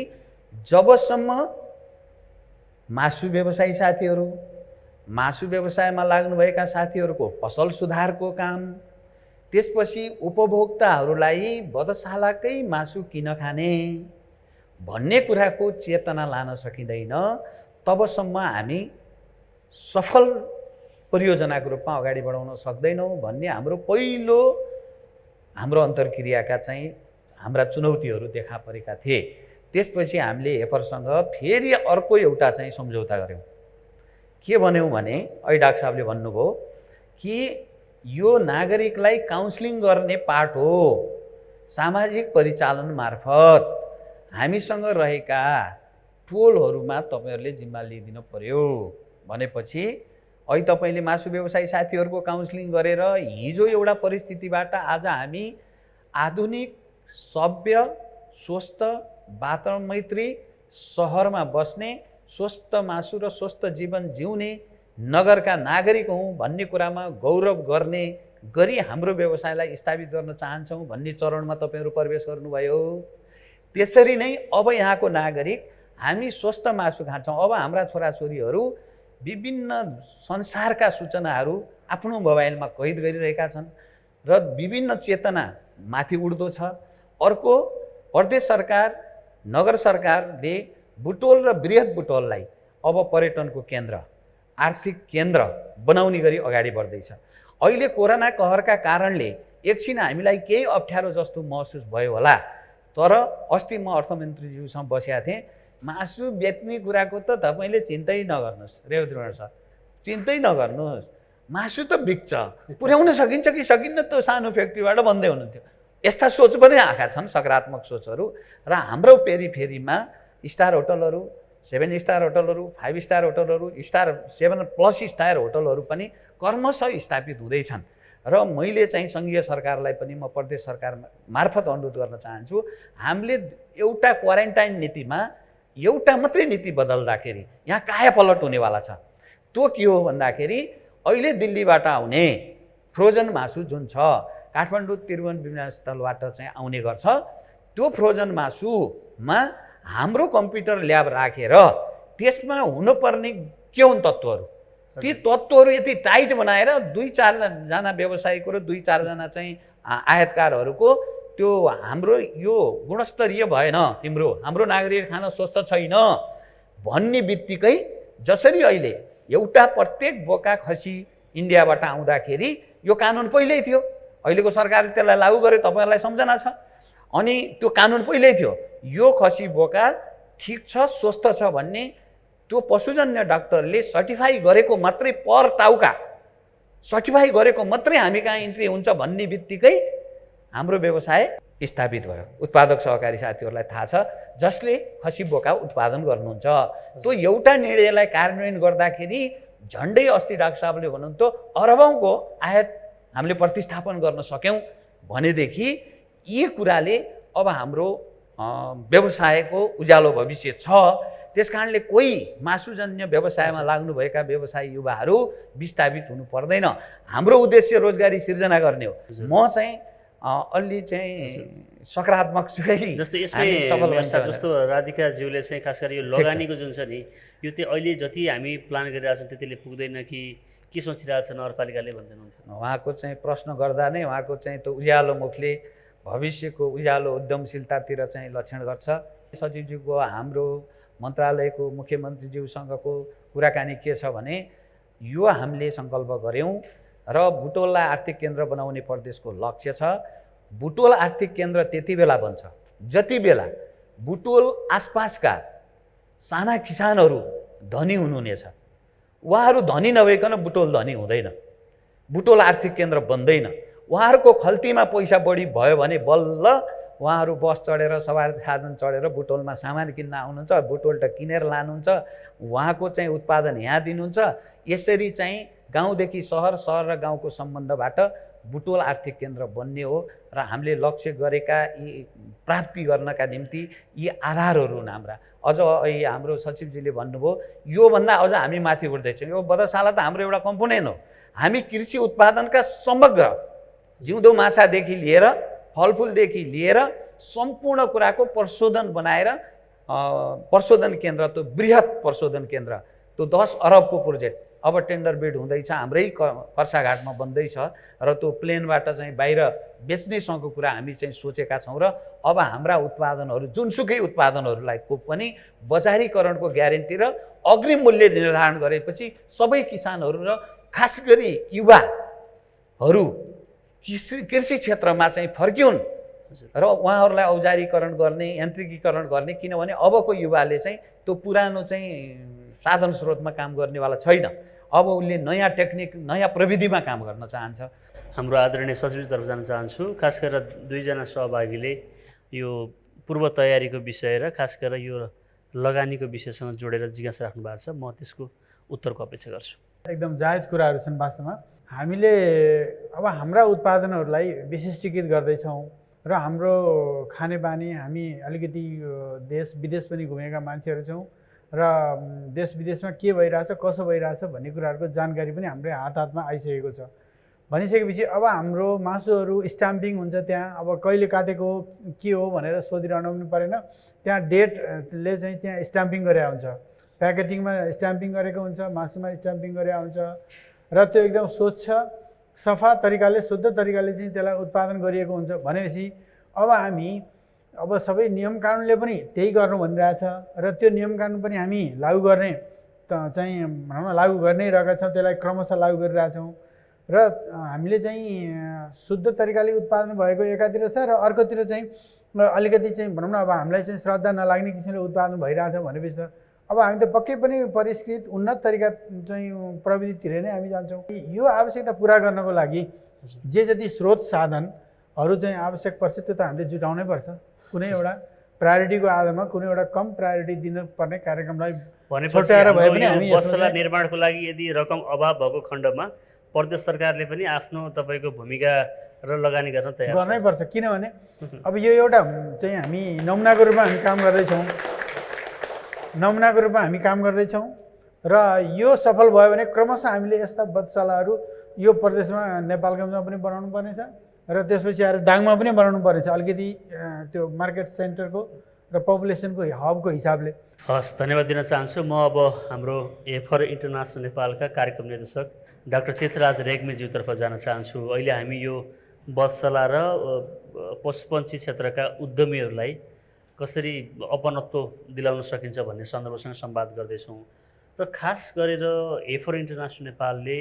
जबसम्म मासु व्यवसायी साथीहरू, मासु व्यवसायमा लाग्नुभएका साथीहरूको पसल सुधारको काम, त्यसपछि उपभोक्ताहरूलाई बधशालाकै मासु किन खाने भन्ने कुराको चेतना लान सकिँदैन, तबसम्म हामी सफल परियोजनाको रूपमा अगाडि बढाउन सक्दैनौँ भन्ने हाम्रो अन्तर्क्रियाका चाहिँ हाम्रा चुनौतीहरू देखा परेका थिए। त्यसपछि हामीले हेफरसँग फेरि अर्को एउटा चाहिँ सम्झौता गऱ्यौँ। के भन्यौँ भने, अहिले डाक्टर साहबले भन्नुभयो कि यो नागरिकलाई काउन्सिलिङ गर्ने पार्ट हो, सामाजिक परिचालन मार्फत हामीसँग रहेका टोलहरूमा तपाईँहरूले जिम्मा लिइदिनु पर्यो भनेपछि अहिले तपाईँले मासु व्यवसायी साथीहरूको काउन्सिलिङ गरेर हिजो एउटा परिस्थितिबाट आज हामी आधुनिक सभ्य स्वस्थ वातावरण मैत्री सहरमा बस्ने स्वस्थ मासु र स्वस्थ जीवन जिउने नगरका नागरिक हौँ भन्ने कुरामा गौरव गर्ने गरी हाम्रो व्यवसायलाई स्थापित गर्न चाहन्छौँ भन्ने चरणमा तपाईँहरू प्रवेश गर्नुभयो। त्यसरी नै अब यहाँको नागरिक हामी स्वस्थ मासु खान्छौँ। अब हाम्रा छोराछोरीहरू विभिन्न संसारका सूचनाहरू आफ्नो मोबाइलमा कैद गरिरहेका छन् र विभिन्न चेतना माथि उड्दो छ। अर्को, प्रदेश सरकार नगर सरकारले बुटोल र बृहत बुटोललाई अब पर्यटनको केन्द्र, आर्थिक केन्द्र बनाउने गरी अगाडि बढ्दैछ। अहिले कोरोना कहरका कारणले एकछिन हामीलाई केही अप्ठ्यारो जस्तो महसुस भयो होला, तर अस्ति म अर्थमन्त्रीज्यूसँग बसेका थिएँ। मासु बेच्ने कुराको त तपाईँले चिन्तै नगर्नुहोस् रेवद्रमण सर, चिन्तै नगर्नुहोस्, मासु त बिक्छ, पुर्याउन सकिन्छ कि सकिन्न त्यो सानो फ्याक्ट्रीबाट भन्दै हुनुहुन्थ्यो। यस्ता सोच पनि आएका छन्, सकारात्मक सोचहरू। र हाम्रो पेरिफेरीमा स्टार होटलहरू, 7 स्टार होटलहरू, 5 स्टार होटलहरू, स्टार 7+ स्टार होटलहरू पनि क्रमशः स्थापित हुँदैछन्। र मैले चाहिँ सङ्घीय सरकारलाई पनि म प्रदेश सरकार मार्फत अनुरोध गर्न चाहन्छु, हामीले एउटा क्वारेन्टाइन नीतिमा एउटा मात्रै नीति बदल्दाखेरि यहाँ कायापलट हुनेवाला छ। त्यो के हो भन्दाखेरि अहिले दिल्लीबाट आउने फ्रोजन मासु जुन छ, काठमाडौँ त्रिभुवन विमानस्थलबाट चाहिँ आउने गर्छ, त्यो फ्रोजन मासुमा हाम्रो कम्प्युटर ल्याब राखेर त्यसमा हुनुपर्ने के हुन् तत्त्वहरू, ती तत्त्वहरू यति टाइट बनाएर 2-4 जना व्यवसायीको र 2-4 जना चाहिँ आयातकारहरूको त्यो हाम्रो यो गुणस्तरीय भएन, तिम्रो हाम्रो नागरिक खान स्वस्थ छैन भन्ने बित्तिकै, जसरी अहिले एउटा प्रत्येक बोका खसी इन्डियाबाट आउँदाखेरि यो कानुन पहिल्यै थियो, अहिलेको सरकारले त्यसलाई लागू गर्यो, तपाईँहरूलाई सम्झना छ। अनि त्यो कानुन पहिल्यै थियो, यो खसी बोका ठिक छ स्वस्थ छ भन्ने त्यो पशुजन्य डाक्टरले सर्टिफाई गरेको मात्रै पर टाउका सर्टिफाई गरेको मात्रै हामी कहाँ इन्ट्री हुन्छ भन्ने बित्तिकै हाम्रो व्यवसाय स्थापित भयो। उत्पादक सहकारी साथीहरूलाई थाहा छ, जसले खसी बोका उत्पादन गर्नुहुन्छ। त्यो एउटा निर्णयलाई कार्यान्वयन गर्दाखेरि झन्डै अस्ति डाक्टर साहबले भन्नुहुन्थ्यो अरबौँको आयात हामीले प्रतिस्थापन गर्न सक्यौँ भनेदेखि यी कुराले अब हाम्रो व्यवसायको उज्यालो भविष्य छ। त्यस कारणले कोही मासुजन्य व्यवसायमा लाग्नुभएका व्यवसायी युवाहरू विस्थापित हुनु पर्दैन। हाम्रो उद्देश्य रोजगारी सिर्जना गर्ने हो। म चाहिँ अलि चाहिँ सकारात्मक छु है। जस्तै यसमै जस्तो राधिकाज्यूले चाहिँ खास गरी यो लगानीको जुन छ नि, यो चाहिँ अहिले जति हामी प्लान गरिरहेको छौँ त्यतिले पुग्दैन कि के सोचिरहेको छ नगरपालिकाले भन्दै हुनुहुन्छ? उहाँको चाहिँ प्रश्न गर्दा नै उहाँको चाहिँ त्यो उज्यालो मुखले भविष्यको उज्यालो उद्यमशीलतातिर चाहिँ लक्षण गर्छ। सचिवज्यूको हाम्रो मन्त्रालयको मुख्यमन्त्रीज्यूसँगको कुराकानी के छ भने यो हामीले सङ्कल्प गऱ्यौँ र बुटोललाई आर्थिक केन्द्र बनाउने प्रदेशको लक्ष्य छ। बुटोल आर्थिक केन्द्र त्यति बेला बन्छ जति बेला बुटोल आसपासका साना किसानहरू धनी हुनुहुनेछ। उहाँहरू धनी नभइकन बुटोल धनी हुँदैन, बुटोल आर्थिक केन्द्र बन्दैन। उहाँहरूको खल्तीमा पैसा बढी भयो भने बल्ल उहाँहरू बस चढेर सवारी साधन चढेर बुटोलमा सामान किन्न आउनुहुन्छ, बुटोल त किनेर लानुहुन्छ, उहाँको चाहिँ उत्पादन यहाँ दिनुहुन्छ। यसरी चाहिँ गाउँदेखि सहर, सहर र गाउँको सम्बन्धबाट बुटोल आर्थिक केन्द्र बन्ने हो र हामीले लक्ष्य गरेका यी प्राप्ति गर्नका निम्ति यी आधारहरू हुन् हाम्रा। अझ हाम्रो सचिवजीले भन्नुभयो योभन्दा अझ हामी माथि उठ्दैछौँ। यो बधशाला त हाम्रो एउटा कम्पोनेन्ट हो। हामी कृषि उत्पादनका समग्र जिउँदो माछादेखि लिएर फलफुलदेखि लिएर सम्पूर्ण कुराको प्रशोधन बनाएर प्रशोधन केन्द्र, त्यो बृहत प्रशोधन केन्द्र, त्यो 10 अरबको प्रोजेक्ट अब टेन्डर बिड हुँदैछ, हाम्रै कर्साघाटमा बन्दैछ र त्यो प्लेनबाट चाहिँ बाहिर बेच्नेसँगको कुरा हामी चाहिँ सोचेका छौँ। र अब हाम्रा उत्पादनहरू जुनसुकै उत्पादनहरूलाई को पनि बजारीकरणको ग्यारेन्टी र अग्रिम मूल्य निर्धारण गरेपछि सबै किसानहरू र खास गरी युवाहरू कृषि क्षेत्रमा चाहिँ फर्किउन् र उहाँहरूलाई औजारीकरण गर्ने, यान्त्रिकीकरण गर्ने। किनभने अबको युवाले चाहिँ त्यो पुरानो चाहिँ साधन स्रोतमा काम गर्नेवाला छैन, अब उसले नयाँ टेक्निक, नयाँ प्रविधिमा काम गर्न चाहन्छ। हाम्रो आदरणीय सचिवतर्फ जान चाहन्छु। खास गरेर दुईजना सहभागीले यो पूर्व तयारीको विषय र खास गरेर यो लगानीको विषयसँग जोडेर जिज्ञासा राख्नु भएको छ। म त्यसको उत्तरको अपेक्षा गर्छु। एकदम जायज कुराहरू छन्। वास्तवमा हामीले अब हाम्रा उत्पादनहरूलाई विशिष्टीकृत गर्दैछौँ र हाम्रो खानेबानी, हामी अलिकति देश विदेश पनि घुमेका मान्छेहरू छौँ र देश विदेशमा के भइरहेछ, कसो भइरहेछ भन्ने कुराहरूको जानकारी पनि हाम्रै हातमा आइसकेको छ। भनिसकेपछि अब हाम्रो मासुहरू स्ट्याम्पिङ हुन्छ, त्यहाँ अब कहिले काटेको के हो भनेर सोधिरहनु पनि परेन। त्यहाँ डेटले चाहिँ त्यहाँ स्ट्याम्पिङ गरे हुन्छ, प्याकेटिङमा स्ट्याम्पिङ गरेको हुन्छ, मासुमा स्ट्याम्पिङ गरे हुन्छ र त्यो एकदम स्वच्छ सफा तरिकाले, शुद्ध तरिकाले चाहिँ त्यसलाई उत्पादन गरिएको हुन्छ। भनेपछि अब हामी सबै नियम कानुनले पनि त्यही गर्नु भनिरहेछ र त्यो नियम कानुन पनि हामी लागू गर्ने चाहिँ भनौँ न लागू गर्नै रहेका छौँ, त्यसलाई क्रमशः लागू गरिरहेछौँ र हामीले चाहिँ शुद्ध तरिकाले उत्पादन भएको एकातिर छ र अर्कोतिर चाहिँ अलिकति चाहिँ भनौँ न अब हामीलाई चाहिँ श्रद्धा नलाग्ने किसिमले उत्पादन भइरहेछ भनेपछि त अब हामी त पक्कै पनि परिष्कृत उन्नत तरिका चाहिँ प्रविधितिर नै हामी जान्छौँ। यो आवश्यकता पुरा गर्नको लागि जे जति स्रोत साधनहरू चाहिँ आवश्यक पर्छ त्यो त हामीले जुटाउनै पर्छ। कुनै एउटा प्रायोरिटीको आधारमा कुनै एउटा कम प्रायोरिटी दिनुपर्ने कार्यक्रमलाई छुट्याएर भए पनि हामी बसला निर्माणको लागि यदि रकम अभाव भएको खण्डमा प्रदेश सरकारले पनि आफ्नो तपाईँको भूमिका र लगानी गर्न तयार गर्नै पर्छ। किनभने अब यो एउटा चाहिँ हामी नमुनाको रूपमा हामी काम गर्दैछौँ र यो सफल भयो भने क्रमशः हामीले यस्ता बधशालाहरू यो प्रदेशमा नेपालगञ्जमा पनि बनाउनु पर्नेछ र त्यसपछि आएर दाङमा पनि बनाउनु पर्नेछ, अलिकति त्यो मार्केट सेन्टरको र पपुलेसनको हबको हिसाबले। हस्, धन्यवाद दिन चाहन्छु। म अब हाम्रो एफर इन्टरनेसनल नेपालका कार्यक्रम निर्देशक डाक्टर तीर्थराज रेग्मीज्यूतर्फ जान चाहन्छु। अहिले हामी यो बधशाला र पशुपन्छी क्षेत्रका उद्यमीहरूलाई कसरी अपनत्व दिलाउन सकिन्छ भन्ने सन्दर्भसँग संवाद गर्दैछौँ र खास गरेर एफर इन्टरनेसनल नेपालले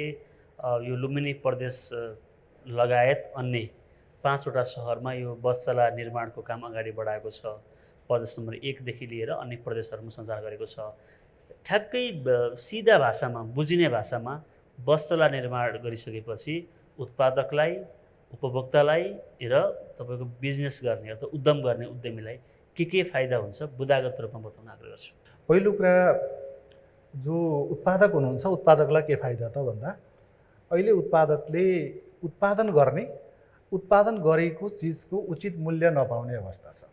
यो लुम्बिनी प्रदेश लगायत अन्य 5वटा सहरमा यो बधशाला निर्माणको काम अगाडि बढाएको छ। प्रदेश नम्बर 1 देखि लिएर अन्य प्रदेशहरूमा सञ्चार गरेको छ। ठ्याक्कै सिधा भाषामा, बुझिने भाषामा बधशाला निर्माण गरिसकेपछि उत्पादकलाई, उपभोक्तालाई र तपाईँको बिजनेस गर्ने अथवा उद्यम गर्ने उद्यमीलाई के फाइदा हुन्छ बुदागत रूपमा बताउन आग्रह गर्छु। पहिलो कुरा, जो उत्पादक हुनुहुन्छ उत्पादकलाई के फाइदा त भन्दा अहिले उत्पादकले उत्पादन गरेको चिजको उचित मूल्य नपाउने अवस्था छ।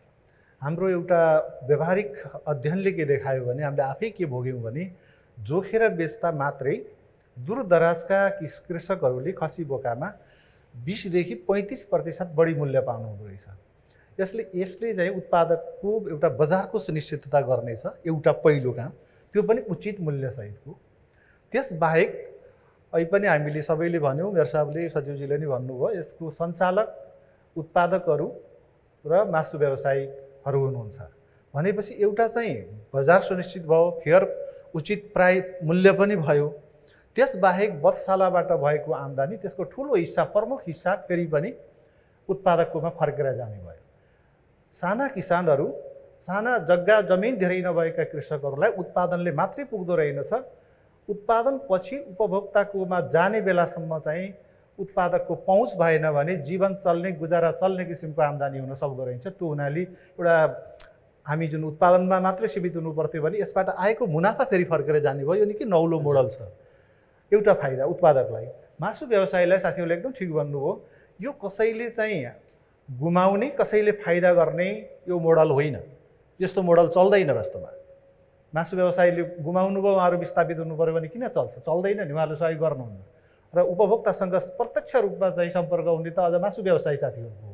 हाम्रो एउटा व्यावहारिक अध्ययनले के देखायो भने हामीले आफै के भोग्यौँ भने जोखेर बेच्दा मात्रै दूरदराजका कृषकहरूले खसी बोकामा 20 देखि 35% बढी मूल्य पाउनु हुँदो रहेछ। यसले चाहिँ उत्पादकको एउटा बजारको सुनिश्चितता गर्नेछ, एउटा पहिलो काम, त्यो पनि उचित मूल्यसहितको। त्यसबाहेक अहिले पनि हामीले सबैले भन्यौँ, मेरो साहबले सचिवजीले नि भन्नुभयो, यसको सञ्चालक उत्पादकहरू र मासु व्यवसायीहरू हुनुहुन्छ भनेपछि एउटा चाहिँ बजार सुनिश्चित भयो, फेयर उचित मूल्य पनि भयो। त्यसबाहेक बधशालाबाट भएको आम्दानी त्यसको ठुलो हिस्सा, प्रमुख हिस्सा फेरि पनि उत्पादककोमा फर्केर जाने भयो। साना किसानहरू, साना जग्गा जमिन धेरै नभएका कृषकहरूलाई उत्पादनले मात्रै पुग्दो रहेनछ, उत्पादन पछि उपभोक्ताकोमा जाने बेलासम्म चाहिँ उत्पादकको पहुँच भएन भने जीवन चल्ने, गुजारा चल्ने किसिमको आम्दानी हुन सक्दो रहेछ। त्यो हुनाले एउटा हामी जुन उत्पादनमा मात्रै सीमित हुनु पर्थ्यो भने यसबाट आएको मुनाफा फेरि फर्केर जाने भयो। यो निकै नौलो मोडल छ। एउटा फाइदा उत्पादकलाई, मासु व्यवसायीलाई साथीहरूले एकदम ठिक भन्नुभयो, यो कसैले चाहिँ गुमाउने, कसैले फाइदा गर्ने यो मोडल होइन। यस्तो मोडल चल्दैन वास्तवमा। मासु व्यवसायीले गुमाउनु भयो, उहाँहरू विस्थापित हुनु पऱ्यो भने किन चल्छ? चल्दैन नि, उहाँहरूले सहयोग गर्नुहुन्न। र उपभोक्तासँग प्रत्यक्ष रूपमा चाहिँ सम्पर्क हुने त अझ मासु व्यवसायी साथीहरूको हो।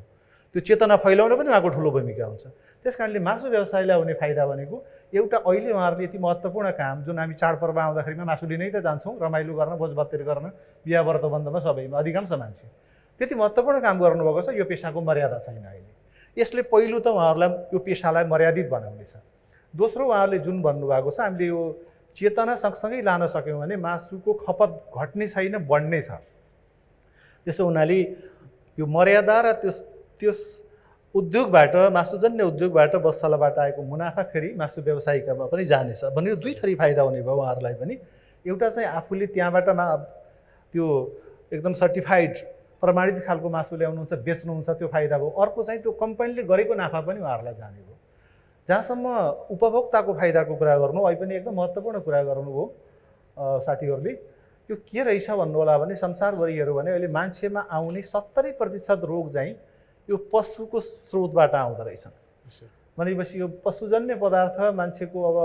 त्यो चेतना फैलाउन पनि उहाँको ठुलो भूमिका हुन्छ। त्यस कारणले मासु व्यवसायलाई हुने फाइदा भनेको एउटा अहिले उहाँहरूले यति महत्त्वपूर्ण काम, जुन हामी चाडपर्व आउँदाखेरिमा मासु लिनै त जान्छौँ, रमाइलो गर्न, भोजभतेर गर्न, बिहा व्रतबन्धमा सबैमा अधिकांश मान्छे त्यति महत्त्वपूर्ण काम गर्नुभएको छ। यो पेसाको मर्यादा छैन अहिले। यसले पहिलो त उहाँहरूलाई यो पेसालाई मर्यादित बनाउनेछ। दोस्रो, उहाँहरूले जुन भन्नुभएको छ, हामीले यो चेतना सँगसँगै लान सक्यौँ भने मासुको खपत घट्ने छैन, बढ्ने छ। त्यसो हुनाले यो मर्यादा र त्यस उद्योगबाट, मासुजन्य उद्योगबाट, बधशालाबाट आएको मुनाफा फेरि मासु व्यवसायिकामा पनि जानेछ भनेर दुई थरी फाइदा हुने भयो उहाँहरूलाई पनि। एउटा चाहिँ आफूले त्यहाँबाट त्यो एकदम सर्टिफाइड प्रमाणित खालको मासु ल्याउनुहुन्छ, बेच्नुहुन्छ, त्यो फाइदा भयो। अर्को चाहिँ त्यो कम्पनीले गरेको नाफा पनि उहाँहरूलाई जाने भयो। जहाँसम्म उपभोक्ताको फाइदाको कुरा गर्नु, अहिले पनि एकदम महत्त्वपूर्ण कुरा गर्नुभयो साथीहरूले। यो के रहेछ भन्नु होला भने संसारभरि हेऱ्यो भने अहिले मान्छेमा आउने 70% रोग चाहिँ यो पशुको स्रोतबाट आउँदो रहेछन्। भनेपछि यो पशुजन्य पदार्थ मान्छेको अब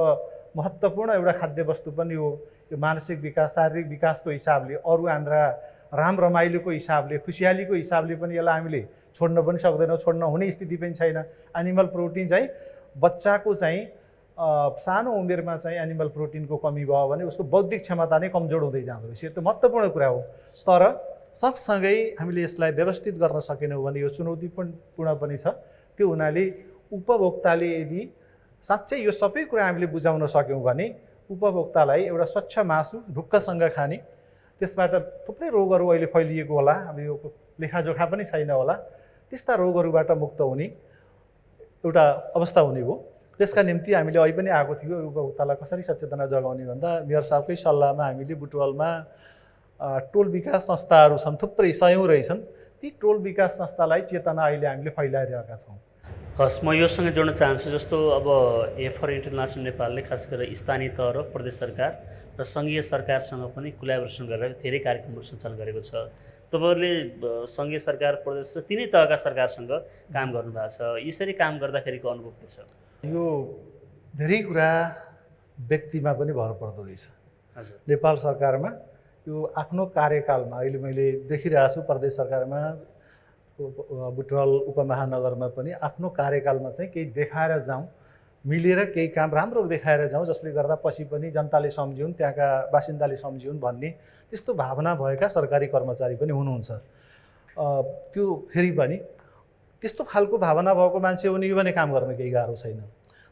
महत्त्वपूर्ण एउटा खाद्य वस्तु पनि हो। यो मानसिक विकास, शारीरिक विकासको हिसाबले, अरू हाम्रा राम रमाइलोको हिसाबले, खुसियालीको हिसाबले पनि यसलाई हामीले छोड्न पनि सक्दैनौँ, छोड्न हुने स्थिति पनि छैन। एनिमल प्रोटिन चाहिँ बच्चाको चाहिँ सानो उमेरमा चाहिँ एनिमल प्रोटिनको कमी भयो भने उसको बौद्धिक क्षमता नै कमजोर हुँदै जाँदो रहेछ। यो त महत्त्वपूर्ण कुरा हो। तर सँगसँगै हामीले यसलाई व्यवस्थित गर्न सकेनौँ भने यो चुनौतीपूर्ण पनि छ। त्यो हुनाले उपभोक्ताले यदि साँच्चै यो सबै कुरा हामीले बुझाउन सक्यौँ भने उपभोक्तालाई एउटा स्वच्छ मासु ढुक्कसँग खाने, त्यसबाट थुप्रै रोगहरू अहिले फैलिएको होला, अब यो लेखाजोखा पनि छैन होला, त्यस्ता रोगहरूबाट मुक्त हुने एउटा अवस्था हुने हो। त्यसका निम्ति हामीले अहिले पनि आएको थियो उपभोक्तालाई कसरी सचेतना जगाउने भन्दा मेयर साहबकै सल्लाहमा हामीले बुटवलमा टोल विकास संस्थाहरू छन्, थुप्रै 100 रहेछन्। ती टोल विकास संस्थालाई चेतना अहिले हामीले फैलाइरहेका छौँ। हस्, म योसँग जोड्न चाहन्छु। जस्तो अब एफर इन्टरनेसनल नेपालले खास गरेर स्थानीय तह र प्रदेश सरकार र सङ्घीय सरकारसँग पनि कोलाबोरेसन गरेर धेरै कार्यक्रमहरू सञ्चालन गरेको छ। तपाईँहरूले सङ्घीय सरकार, प्रदेश, तिनै तहका सरकारसँग काम गर्नुभएको छ। यसरी काम गर्दाखेरिको अनुभव के छ? यो धेरै कुरा व्यक्तिमा पनि भर पर्दो रहेछ। हजुर, नेपाल सरकारमा यो आफ्नो कार्यकालमा अहिले मैले देखिरहेको छु, प्रदेश सरकारमा, बुटवल उपमहानगरमा पनि आफ्नो कार्यकालमा चाहिँ केही देखाएर जाउँ, मिलेर केही काम राम्रो देखाएर जाउँ, जसले गर्दा पछि पनि जनताले सम्झिउन्, त्यहाँका बासिन्दाले सम्झिउन् भन्ने त्यस्तो भावना भएका सरकारी कर्मचारी पनि हुनुहुन्छ। त्यो फेरि पनि त्यस्तो खालको भावना भएको मान्छे हुने भने काम गर्न केही गाह्रो छैन।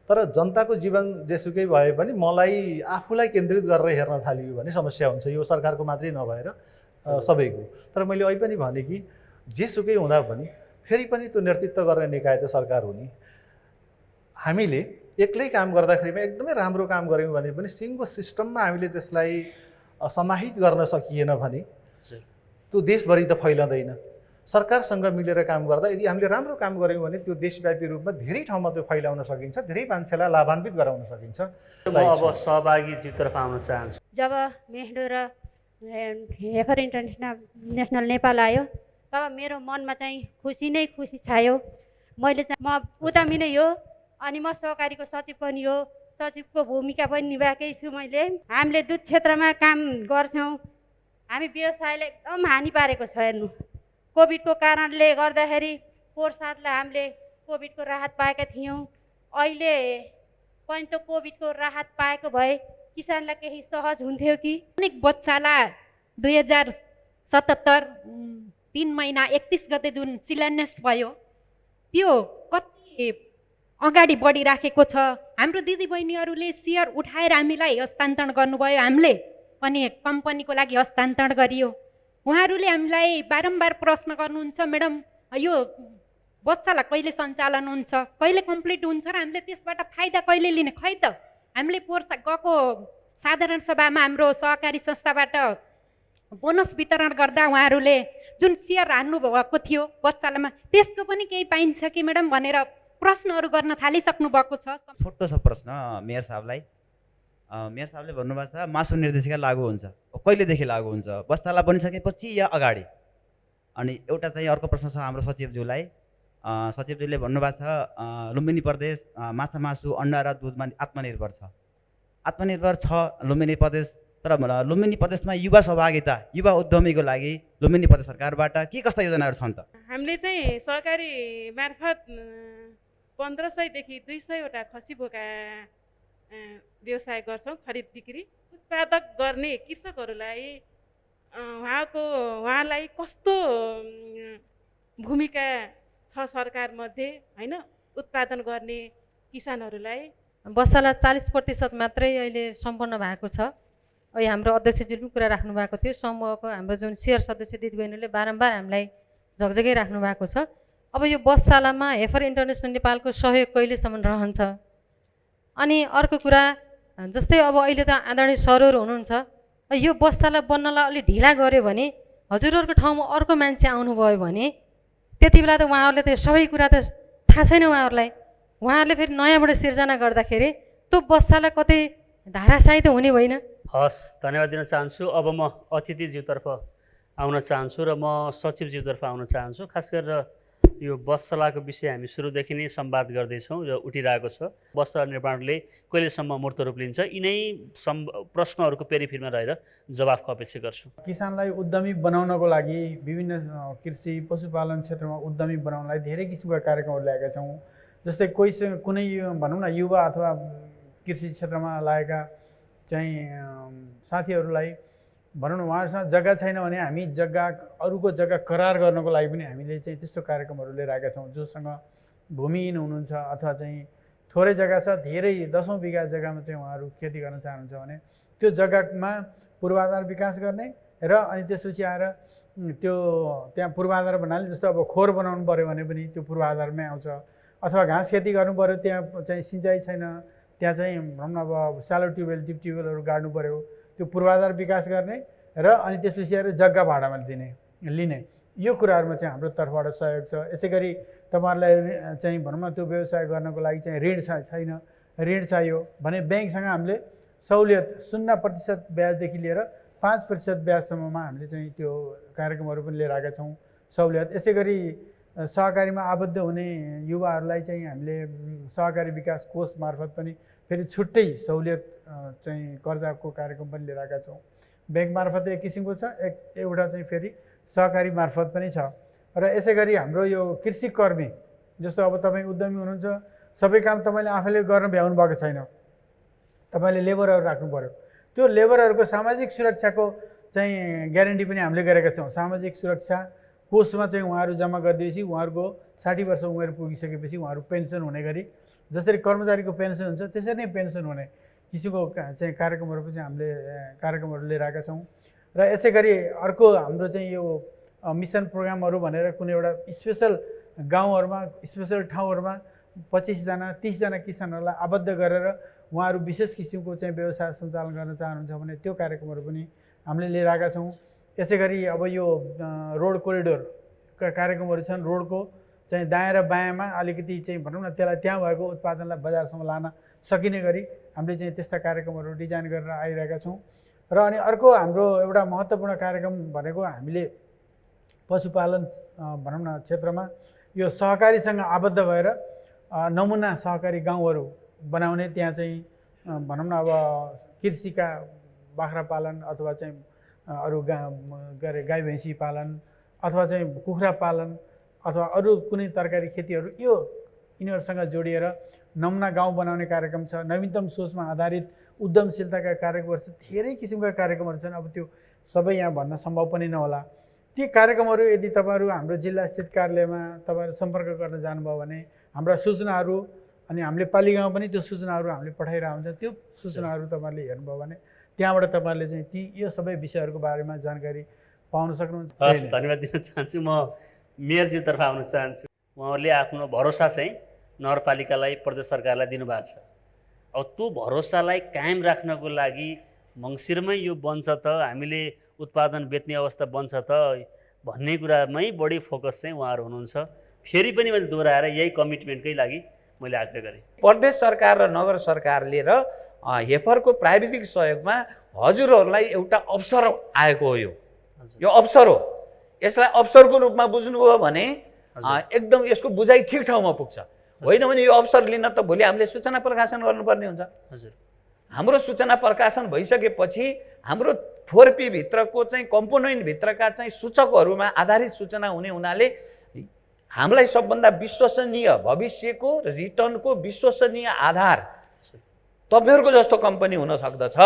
तर जनताको जीवन जेसुकै भए पनि मलाई आफूलाई केन्द्रित गरेर हेर्न थालियो भने समस्या हुन्छ। यो सरकारको मात्रै नभएर सबैको। तर मैले अहिले पनि भने कि जेसुकै हुँदा पनि फेरि पनि त्यो नेतृत्व गर्ने निकाय त सरकार हो नि। हामीले एक्लै काम गर्दाखेरिमा एकदमै राम्रो काम गऱ्यौँ भने पनि सिङ्गो सिस्टममा हामीले त्यसलाई समाहित गर्न सकिएन भने त्यो देशभरि त फैलँदैन। सरकारसँग मिलेर काम गर्दा यदि हामीले राम्रो काम गऱ्यौँ भने त्यो देशव्यापी रूपमा धेरै ठाउँमा त्यो फैलाउन सकिन्छ, धेरै मान्छेलाई लाभान्वित गराउन सकिन्छ। म अब सहभागीज्यूतर्फ आउन चाहन्छु। जब मेहडो र एफर इन्टरनेसनल नेपाल आयो तब मेरो मनमा चाहिँ खुसी नै खुसी छायो। मैले चाहिँ म उद्यमी नै हो, अनि म सहकारीको सचिव पनि हो, सचिवको भूमिका पनि निभाएकै छु मैले। हामीले दुध क्षेत्रमा काम गर्छौँ। हामी व्यवसायलाई एकदम हानि पारेको छ। हेर्नु, कोभिडको कारणले गर्दाखेरि पोहोर हामीले कोभिडको राहत पाएका थियौँ। अहिले पनि त कोभिडको राहत पाएको भए किसानलाई केही सहज हुन्थ्यो कि? अनेक बच्चाला 2077 3 महिना 31 गते जुन शिलान्यास भयो त्यो कति अगाडि बढिराखेको छ। हाम्रो दिदीबहिनीहरूले सेयर उठाएर हामीलाई हस्तान्तरण गर्नुभयो, हामीले पनि कम्पनीको लागि हस्तान्तरण गरियो। उहाँहरूले हामीलाई बारम्बार प्रश्न गर्नुहुन्छ, म्याडम यो बच्चालाई कहिले सञ्चालन हुन्छ, कहिले कम्प्लिट हुन्छ र हामीले त्यसबाट फाइदा कहिले लिने। खै त हामीले पोहोर गएको साधारण सभामा हाम्रो सहकारी संस्थाबाट बोनस वितरण गर्दा उहाँहरूले जुन सेयर हान्नु भएको थियो बच्चालामा, त्यसको पनि केही पाइन्छ कि म्याडम भनेर प्रश्नहरू गर्न थालिसक्नु भएको छ। छोटो छ प्रश्न मेयर साहबलाई। मेयर साहबले भन्नुभएको छ मासु निर्देशिका लागू हुन्छ, कहिलेदेखि लागू हुन्छ, बस्ताला बनिसकेपछि या अगाडि? अनि एउटा चाहिँ अर्को प्रश्न छ हाम्रो सचिवज्यूलाई। सचिवज्यूले भन्नुभएको छ लुम्बिनी प्रदेश माछा मासु अन्डा र दुधमा आत्मनिर्भर छ। आत्मनिर्भर छ लुम्बिनी प्रदेश, तर लुम्बिनी प्रदेशमा युवा सहभागिता, युवा उद्यमीको लागि लुम्बिनी प्रदेश सरकारबाट के कस्ता योजनाहरू छन् त? हामीले चाहिँ सहकारी मार्फत 1500 देखि 200वटा खसी बोका व्यवसाय गर्छौँ, खरिद बिक्री। उत्पादक गर्ने कृषकहरूलाई उहाँलाई कस्तो भूमिका छ सरकारमध्ये होइन, उत्पादन गर्ने किसानहरूलाई? बस्ताला 40% मात्रै अहिले सम्पन्न भएको छ। अहिले हाम्रो अध्यक्षज्यूले पनि कुरा राख्नु भएको थियो, समूहको हाम्रो जुन सेयर सदस्य दिदीबहिनीले बारम्बार हामीलाई झकझकै राख्नु भएको छ। अब यो बस्तालामा हेफर इन्टरनेसनल नेपालको सहयोग कहिलेसम्म रहन्छ? अनि अर्को कुरा जस्तै अब अहिले त आदरणीय सरहरू हुनुहुन्छ, यो बस्ताला बन्नलाई अलि ढिला गऱ्यो भने हजुरहरूको ठाउँमा अर्को मान्छे आउनुभयो भने त्यति बेला त उहाँहरूले त सबै कुरा त थाहा छैन उहाँहरूलाई। उहाँहरूले फेरि नयाँबाट सिर्जना गर्दाखेरि त्यो बस्ताला कतै धाराशायी त हुने होइन। हस्, धन्यवाद दिन चाहन्छु। अब म अतिथिज्यूतर्फ आउन चाहन्छु र म सचिवज्यूतर्फ आउन चाहन्छु। खास गरेर यो बस्तालाको विषय हामी सुरुदेखि नै संवाद गर्दैछौँ र उठिरहेको छ। बस्ताला निर्माणले कहिलेसम्म मूर्त रूप लिन्छ, यिनै प्रश्नहरूको पेरिफेरीमा रहेर जवाफको अपेक्षा गर्छु। किसानलाई उद्यमी बनाउनको लागि विभिन्न कृषि पशुपालन क्षेत्रमा उद्यमी बनाउनलाई धेरै किसिमका कार्यक्रमहरू ल्याएका छौँ। जस्तै कुनै भनौँ न युवा अथवा कृषि क्षेत्रमा लागेका चाहिँ साथीहरूलाई भनौँ न उहाँहरूसँग जग्गा छैन भने हामी अरूको जग्गा करार गर्नको लागि पनि हामीले चाहिँ त्यस्तो कार्यक्रमहरू लिएर आएका छौँ। जोसँग भूमिहीन हुनुहुन्छ अथवा चाहिँ थोरै जग्गा छ, धेरै 10औँ बिघा जग्गामा चाहिँ उहाँहरू खेती गर्न चाहनुहुन्छ भने त्यो जग्गामा पूर्वाधार विकास गर्ने र अनि त्यसपछि आएर त्यहाँ पूर्वाधार भन्नाले जस्तो अब खोर बनाउनु पऱ्यो भने पनि त्यो पूर्वाधारमै आउँछ। अथवा घाँस खेती गर्नु पऱ्यो, त्यहाँ चाहिँ सिँचाइ छैन, त्यहाँ चाहिँ भनौँ न अब स्यालो ट्युबवेल डिप ट्युबवेलहरू गाड्नु पऱ्यो, त्यो पूर्वाधार विकास गर्ने र अनि त्यसपछि आएर जग्गा भाडामा लिने यो कुराहरूमा चाहिँ हाम्रो तर्फबाट सहयोग छ। यसै गरी तपाईँहरूलाई चाहिँ भनौँ न त्यो व्यवसाय गर्नको लागि चाहिँ ऋण छैन, ऋण चाहियो भने ब्याङ्कसँग हामीले सहुलियत 0% ब्याजदेखि लिएर 5% ब्याजसम्ममा हामीले चाहिँ त्यो कार्यक्रमहरू पनि लिएर आएका छौँ सहुलियत। यसै गरी सहकारीमा आबद्ध हुने युवाहरूलाई चाहिँ हामीले सहकारी विकास कोष मार्फत पनि फेरि छुट्टै सहुलियत चाहिँ कर्जाको कार्यक्रम पनि लिएर आएका छौँ। ब्याङ्क मार्फत एक किसिमको छ, एउटा चाहिँ फेरि सहकारी मार्फत पनि छ। र यसै गरी हाम्रो यो कृषि कर्मी जस्तो अब तपाईँ उद्यमी हुनुहुन्छ, सबै काम तपाईँले आफैले गर्न भ्याउनु भएको छैन, तपाईँले लेबरहरू राख्नु पऱ्यो। त्यो लेबरहरूको सामाजिक सुरक्षाको चाहिँ ग्यारेन्टी पनि हामीले गरेका छौँ। सामाजिक सुरक्षा कोषमा चाहिँ उहाँहरू जम्मा गरिदिएपछि उहाँहरूको 60 वर्ष उमेर पुगिसकेपछि उहाँहरू पेन्सन हुने गरी जसरी कर्मचारीको पेन्सन हुन्छ त्यसरी नै पेन्सन हुने किसिमको चाहिँ कार्यक्रमहरू पनि हामीले कार्यक्रमहरू लिएर आएका छौँ। र यसै गरी अर्को हाम्रो चाहिँ यो मिसन प्रोग्रामहरू भनेर कुनै एउटा स्पेसल गाउँहरूमा स्पेसल ठाउँहरूमा 25 जना 30 जना किसानहरूलाई आबद्ध गरेर उहाँहरू विशेष किसिमको चाहिँ व्यवसाय सञ्चालन गर्न चाहनुहुन्छ भने त्यो कार्यक्रमहरू पनि हामीले लिएर आएका छौँ। यसै गरी अब यो रोड कोरिडोरका कार्यक्रमहरू छन्, रोडको चाहिँ दायाँ र बायाँमा अलिकति चाहिँ भनौँ न त्यसलाई त्यहाँ भएको उत्पादनलाई बजारसम्म लान सकिने गरी हामीले चाहिँ त्यस्ता कार्यक्रमहरू डिजाइन गरेर आइरहेका छौँ। र अनि अर्को हाम्रो एउटा महत्त्वपूर्ण कार्यक्रम भनेको हामीले पशुपालन भनौँ न क्षेत्रमा यो सहकारीसँग आबद्ध भएर नमुना सहकारी गाउँहरू बनाउने, त्यहाँ चाहिँ भनौँ न अब कृषिका बाख्रा पालन अथवा चाहिँ अरू गाई भैँसी पालन अथवा चाहिँ कुखुरा पालन अथवा अरू कुनै तरकारी खेतीहरू यो यिनीहरूसँग जोडिएर नमुना गाउँ बनाउने कार्यक्रम छ। नवीनतम सोचमा आधारित उद्यमशीलताका कार्यक्रमहरू छ, धेरै किसिमका कार्यक्रमहरू छन्। अब त्यो सबै यहाँ भन्न सम्भव पनि नहोला। ती कार्यक्रमहरू यदि तपाईँहरू हाम्रो जिल्ला स्थित कार्यालयमा तपाईँहरू सम्पर्क गर्न जानुभयो भने हाम्रा सूचनाहरू अनि हामीले पालिकामा पनि त्यो सूचनाहरू हामीले पठाइरहेको हुन्छ। त्यो सूचनाहरू तपाईँहरूले हेर्नुभयो भने त्यहाँबाट तपाईँहरूले चाहिँ ती यो सबै विषयहरूको बारेमा जानकारी पाउन सक्नुहुन्छ। हस्, धन्यवाद दिन चाहन्छु। म मेयरज्यूतर्फ आउन चाहन्छु। उहाँहरूले आफ्नो भरोसा चाहिँ नगरपालिकालाई, प्रदेश सरकारलाई दिनुभएको छ। अब त्यो भरोसालाई कायम राख्नको लागि मङ्सिरमै यो बन्छ त, हामीले उत्पादन बेच्ने अवस्था बन्छ त भन्ने कुरामै बढी फोकस चाहिँ उहाँहरू हुनुहुन्छ। फेरि पनि मैले दोहोऱ्याएर यही कमिटमेन्टकै लागि मैले आग्रह गरेँ। प्रदेश सरकार र नगर सरकारले र हेफरको प्राविधिक सहयोगमा हजुरहरूलाई एउटा अवसर आएको हो। यो अवसर हो। यसलाई अवसरको रूपमा बुझ्नुभयो भने एकदम यसको बुझाइ ठिक ठाउँमा पुग्छ। होइन भने यो अवसर लिन त भोलि हामीले सूचना प्रकाशन गर्नुपर्ने हुन्छ। हजुर, हाम्रो सूचना प्रकाशन भइसकेपछि हाम्रो 4P भित्रको चाहिँ कम्पोनेन्ट भित्रका चाहिँ सूचकहरूमा आधारित सूचना हुने हुनाले हामीलाई सबभन्दा विश्वसनीय भविष्यको रिटर्नको विश्वसनीय आधार तपाईँहरूको जस्तो कम्पनी हुन सक्दछ।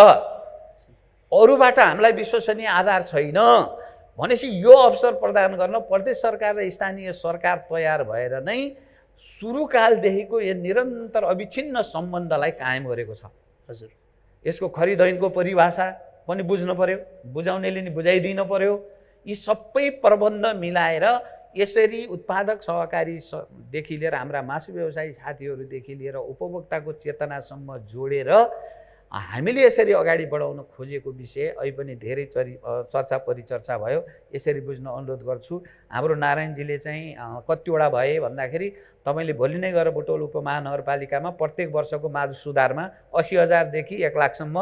अरूबाट हामीलाई विश्वसनीय आधार छैन भनेपछि यो अवसर प्रदान गर्न प्रदेश सरकार र स्थानीय सरकार तयार भएर नै सुरुकालदेखिको यो निरन्तर अविच्छिन्न सम्बन्धलाई कायम गरेको छ। हजुर, यसको खरिदैनको परिभाषा पनि बुझ्नु पर्यो, बुझाउनेले नि बुझाइदिनु पर्यो। यी सबै प्रबन्ध मिलाएर यसरी उत्पादक सहकारीदेखि लिएर हाम्रा मासु व्यवसायी साथीहरूदेखि लिएर उपभोक्ताको चेतनासम्म जोडेर हामीले यसरी अगाडि बढाउन खोजेको विषय अहिले पनि धेरै चर्चा परिचर्चा भयो। यसरी बुझ्न अनुरोध गर्छु। हाम्रो नारायणजीले चाहिँ कतिवटा भए भन्दाखेरि तपाईँले भोलि नै गएर बुटोल उपमहानगरपालिकामा प्रत्येक वर्षको मासु सुधारमा 80,000 देखि 1 लाखसम्म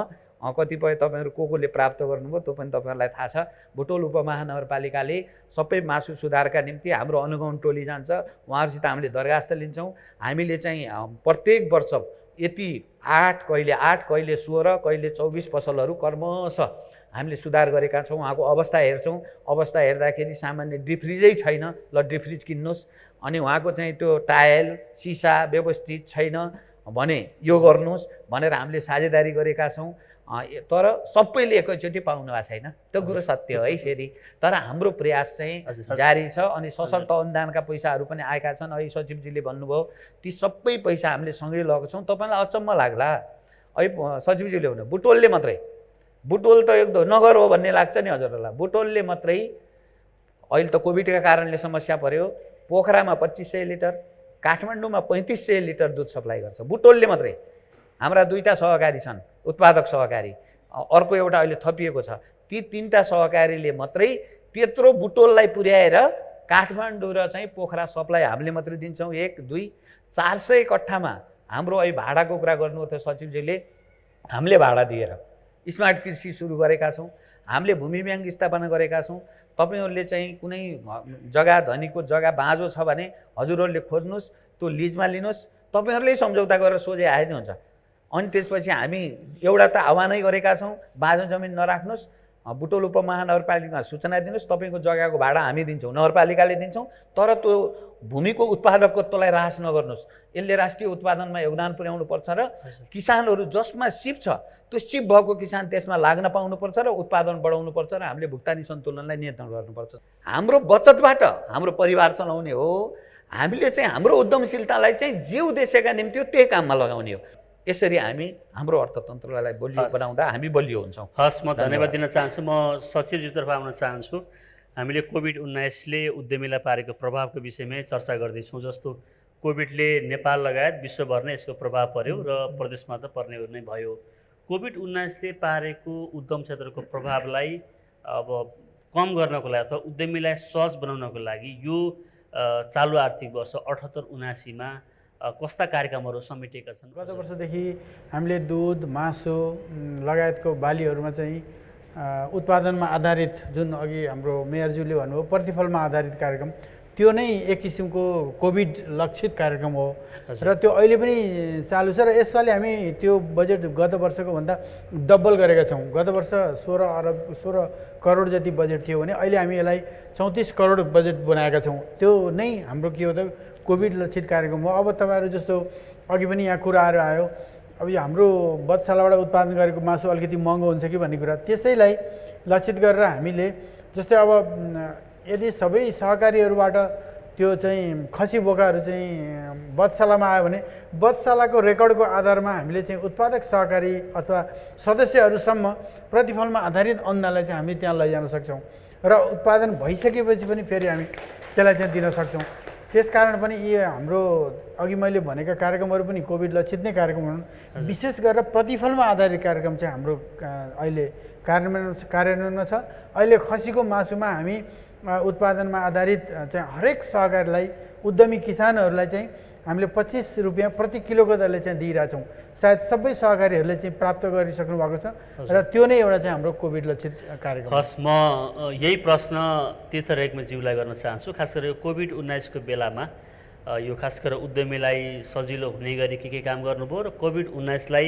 कतिपय तपाईँहरू को प्राप्त गर्नुभयो त्यो पनि तपाईँहरूलाई थाहा छ। बुटोल उपमहानगरपालिकाले सबै मासु सुधारका निम्ति हाम्रो अनुगमन टोली जान्छ, उहाँहरूसित हामीले दरखास्त लिन्छौँ। हामीले चाहिँ प्रत्येक वर्ष यति 8 कहिले 16 कहिले 24 पसलहरू क्रमशः हामीले सुधार गरेका छौँ। उहाँको अवस्था हेर्छौँ। अवस्था हेर्दाखेरि सामान्य डिफ्रिजै छैन, ल डिफ्रिज किन्नुहोस्। अनि उहाँको चाहिँ त्यो टायल सिसा व्यवस्थित छैन भने यो गर्नुहोस् भनेर हामीले साझेदारी गरेका छौँ। तर सबैले एकैचोटि पाउनु भएको छैन, त्यो कुरो सत्य है। फेरि तर हाम्रो प्रयास चाहिँ जारी छ। अनि सशक्त अनुदानका पैसाहरू पनि आएका छन्। अहिले सचिवजीले भन्नुभयो ती सबै पैसा हामीले सँगै लगेको छौँ। तपाईँलाई अचम्म लाग्ला अहिले सचिवजीले भन्नु बुटोलले मात्रै, बुटोल त एकदम नगर हो भन्ने लाग्छ नि हजुरहरूलाई। बुटोलले मात्रै अहिले त कोभिडका कारणले समस्या पर्यो, पोखरामा 2500 लिटर, काठमाडौँमा 3500 लिटर दुध सप्लाई गर्छ बुटोलले मात्रै। हाम्रा 2टा सहकारी छन् उत्पादक सहकारी, अर्को एउटा अहिले थपिएको छ। ती 3टा सहकारीले मात्रै त्यत्रो बुटोललाई पुर्याएर काठमाडौँ र चाहिँ पोखरा सप्लाई हामीले मात्रै दिन्छौँ। 1 2 400 कट्ठामा हाम्रो अहिले भाडाको कुरा गर्नुभयो थियो सचिवजीले, हामीले भाडा दिएर स्मार्ट कृषि सुरु गरेका छौँ। हामीले भूमि ब्याङ्क स्थापना गरेका छौँ। तपाईँहरूले चाहिँ कुनै जग्गा धनीको जग्गा बाँझो छ भने हजुरहरूले खोज्नुहोस्, त्यो लिजमा लिनुहोस्, तपाईँहरूले सम्झौता गरेर सोझै आए नि हुन्छ। अनि त्यसपछि हामी एउटा त आह्वानै गरेका छौँ, बाँझो जमिन नराख्नुहोस्, बुटोल उपमहानगरपालिकामा सूचना दिनुहोस्, तपाईँको जग्गाको भाडा हामी दिन्छौँ, नगरपालिकाले दिन्छौँ। तर त्यो भूमिको उत्पादकत्वलाई ह्रास नगर्नुहोस्। यसले राष्ट्रिय उत्पादनमा योगदान पुर्याउनुपर्छ र किसानहरू जसमा सिप छ त्यो सिप भएको किसान त्यसमा लाग्न पाउनुपर्छ र उत्पादन बढाउनुपर्छ र हामीले भुक्तानी सन्तुलनलाई नियन्त्रण गर्नुपर्छ। हाम्रो बचतबाट हाम्रो परिवार चलाउने हो। हामीले चाहिँ हाम्रो उद्यमशीलतालाई चाहिँ जे उद्देश्यका निम्ति हो त्यही काममा लगाउने हो। यसरी हामी हाम्रो अर्थतन्त्रलाई बलियो बनाउँदा हामी बलियो हुन्छौँ। हस्, म धन्यवाद दिन चाहन्छु। म सचिवज्यूतर्फ आउन चाहन्छु। हामीले कोभिड-19ले उद्यमीलाई पारेको प्रभावको विषयमै चर्चा गर्दैछौँ। जस्तो कोभिडले नेपाल लगायत विश्वभर नै यसको प्रभाव पर्यो र प्रदेशमा त पर्ने नै भयो। कोभिड-19ले पारेको उद्यम क्षेत्रको प्रभावलाई अब कम गर्नको लागि अथवा उद्यमीलाई सहज बनाउनको लागि यो चालु आर्थिक वर्ष 78-79मा कस्ता कार्यक्रमहरू समेटेका छन्? गत वर्षदेखि हामीले दुध मासु लगायतको बालीहरूमा चाहिँ उत्पादनमा आधारित जुन अघि हाम्रो मेयरज्यूले भन्नुभयो प्रतिफलमा आधारित कार्यक्रम, त्यो नै एक किसिमको कोभिड लक्षित कार्यक्रम हो र त्यो अहिले पनि चालु छ। र यसपालि हामी त्यो बजेट गत वर्षको भन्दा डबल गरेका छौँ। गत वर्ष 16 करोड जति बजेट थियो भने अहिले हामी यसलाई 34 करोड बजेट बनाएका छौँ। त्यो नै हाम्रो के हो त कोभिड लक्षित कार्यक्रम हो। अब तपाईँहरू जस्तो अघि पनि यहाँ कुराहरू आयो, अब यो हाम्रो बधशालाबाट उत्पादन गरेको मासु अलिकति महँगो हुन्छ कि भन्ने कुरा, त्यसैलाई लक्षित गरेर हामीले जस्तै अब यदि सबै सहकारीहरूबाट त्यो चाहिँ खसी बोकाहरू चाहिँ बधशालामा आयो भने बधशालाको रेकर्डको आधारमा हामीले चाहिँ उत्पादक सहकारी अथवा सदस्यहरूसम्म प्रतिफलमा आधारित अन्नलाई चाहिँ हामी त्यहाँ लैजान सक्छौँ र उत्पादन भइसकेपछि पनि फेरि हामी त्यसलाई चाहिँ दिन सक्छौँ। त्यसकारण पनि यी हाम्रो अघि मैले भनेका कार्यक्रमहरू पनि कोभिड लक्षित नै कार्यक्रम हुन्। विशेष गरेर प्रतिफलमा आधारित कार्यक्रम चाहिँ हाम्रो अहिले कार्यान्वयनमा छ। अहिले खसीको मासुमा हामी उत्पादनमा आधारित चाहिँ हरेक सहकारीलाई उद्यमी किसानहरूलाई चाहिँ हामीले 25 रुपियाँ प्रति किलोको दरले चाहिँ दिइरहेछौँ। सायद सबै सहकारीहरूले चाहिँ प्राप्त गरिसक्नु भएको छ र त्यो नै एउटा चाहिँ हाम्रो कोभिड लक्षित कार्यक्रम। हस्, म यही प्रश्न तीर्थरेग्मीज्यूलाई गर्न चाहन्छु। खास गरेर यो कोभिड-19को बेलामा यो खास गरेर उद्यमीलाई सजिलो हुने गरी के काम गर्नुभयो र कोभिड-19लाई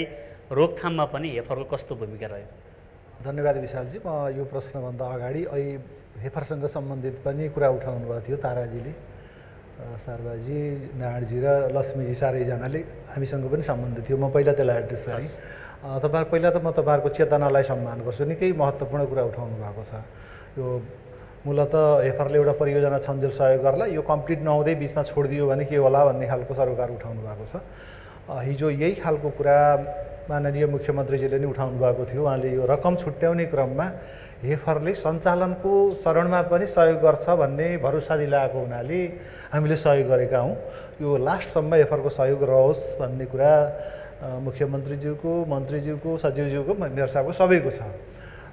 रोकथाममा पनि हेफरको कस्तो भूमिका रह्यो? धन्यवाद विशालजी। म यो प्रश्नभन्दा अगाडि अहिले हेफरसँग सम्बन्धित पनि कुरा उठाउनु भएको थियो ताराजीले, शारदाजी, नारायणजी र लक्ष्मीजी, चारैजनाले हामीसँग पनि सम्बन्धित थियो। म पहिला त्यसलाई एड्रेस गरेँ। पहिला त म तपाईँहरूको चेतनालाई सम्मान गर्छु। निकै महत्त्वपूर्ण कुरा उठाउनु भएको छ। यो मूलत हेफरले एउटा परियोजना छन्जेल सहयोग गर्ला, यो कम्प्लिट नहुँदै बिचमा छोडिदियो भने के होला भन्ने खालको सरोकार उठाउनु भएको छ। हिजो यही खालको कुरा माननीय मुख्यमन्त्रीजीले नै उठाउनु भएको थियो। उहाँले यो रकम छुट्याउने क्रममा हेफरले सञ्चालनको चरणमा पनि सहयोग गर्छ भन्ने भरोसा दिलाएको हुनाले हामीले सहयोग गरेका हौँ। यो लास्टसम्म हेफरको सहयोग रहोस् भन्ने कुरा मुख्यमन्त्रीज्यूको, मन्त्रीज्यूको, सचिवज्यूको, मेयर साहबको सबैको छ।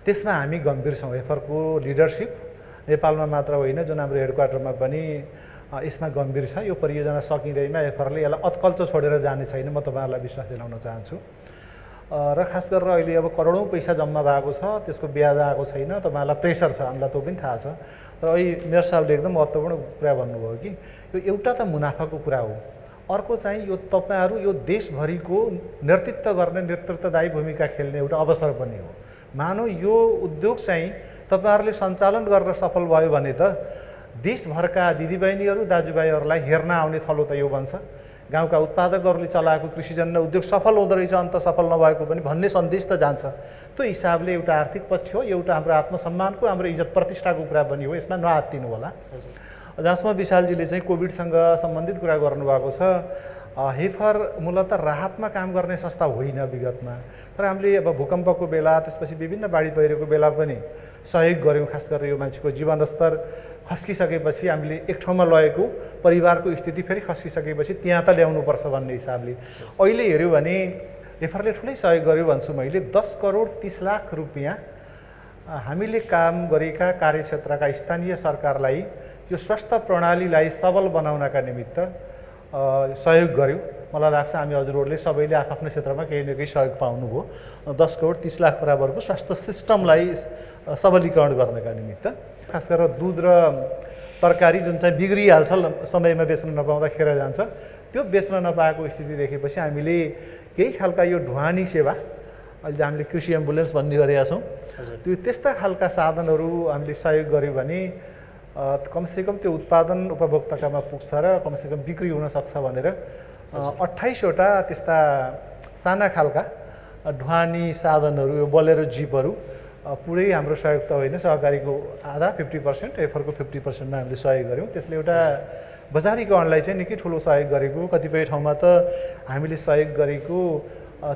त्यसमा हामी गम्भीर छौँ। हेफरको लिडरसिप नेपालमा मात्र होइन, जुन हाम्रो हेडक्वार्टरमा पनि यसमा गम्भीर छ। यो परियोजना सकिँदैमा हेफरले यसलाई अत्कल्चो छोडेर जाने छैन, म तपाईँहरूलाई विश्वास दिलाउन चाहन्छु। र खास गरेर अहिले अब करोडौँ पैसा जम्मा भएको छ, त्यसको ब्याज आएको छैन, तपाईँहरूलाई प्रेसर छ, हामीलाई त्यो पनि थाहा छ। र अहिले मेयर साहबले एकदम महत्त्वपूर्ण कुरा भन्नुभयो कि यो एउटा त मुनाफाको कुरा हो, अर्को चाहिँ यो तपाईँहरू यो देशभरिको नेतृत्व गर्ने, नेतृत्वदायी भूमिका खेल्ने एउटा अवसर पनि हो। मानौ यो उद्योग चाहिँ तपाईँहरूले सञ्चालन गरेर सफल भयो भने त देशभरका दिदीबहिनीहरू, दाजुभाइहरूलाई हेर्न आउने थलो त यो बन्छ। गाउँका उत्पादकहरूले चलाएको कृषिजन्य उद्योग सफल हुँदो रहेछ, अन्त सफल नभएको पनि भन्ने सन्देश त जान्छ। त्यो हिसाबले एउटा आर्थिक पक्ष हो, एउटा हाम्रो आत्मसम्मानको, हाम्रो इज्जत प्रतिष्ठाको कुरा पनि हो। यसमा नआत्तिनु होला। जसमा विशालजीले चाहिँ कोभिडसँग सम्बन्धित कुरा गर्नुभएको छ। हेफर मूलत राहतमा काम गर्ने संस्था होइन विगतमा, तर हामीले अब भूकम्पको बेला, त्यसपछि विभिन्न बाढी पहिरोको बेला पनि सहयोग गऱ्यौँ। खास गरेर यो मान्छेको जीवनस्तर खस्किसकेपछि हामीले एक ठाउँमा लगेको परिवारको स्थिति फेरि खस्किसकेपछि त्यहाँ त ल्याउनुपर्छ भन्ने हिसाबले अहिले हेऱ्यो भने हेफरले ठुलै सहयोग गर्यो भन्छु मैले। 10 करोड 30 लाख रुपियाँ हामीले काम गरेका कार्यक्षेत्रका स्थानीय सरकारलाई यो स्वास्थ्य प्रणालीलाई सबल बनाउनका निमित्त सहयोग गर्यो। मलाई लाग्छ हामी हजुरहरूले सबैले आफ्नो क्षेत्रमा केही न केही सहयोग पाउनुभयो। 10 करोड 30 लाख बराबरको स्वास्थ्य सिस्टमलाई सबलीकरण गर्नका निमित्त, खास गरेर दुध र तरकारी जुन चाहिँ बिग्रिहाल्छ, समयमा बेच्न नपाउँदाखेरि जान्छ, त्यो बेच्न नपाएको स्थिति देखेपछि हामीले केही खालका यो ढुवानी सेवा, अहिले हामीले कृषि एम्बुलेन्स भन्ने गरेका छौँ, त्यो त्यस्ता खालका साधनहरू हामीले सहयोग गऱ्यौँ भने कमसेकम त्यो उत्पादन उपभोक्ताकामा पुग्छ र कमसेकम बिक्री हुनसक्छ भनेर 28 वटा त्यस्ता साना खालका ढुवानी साधनहरू, यो बोलेरो जिपहरू पुरै हाम्रो सहयोग त होइन, सहकारीको आधा 50%, हेफरको 50%मा हामीले सहयोग गऱ्यौँ। त्यसले एउटा बजारीकरणलाई चाहिँ निकै ठुलो सहयोग गरेको, कतिपय ठाउँमा त हामीले सहयोग गरेको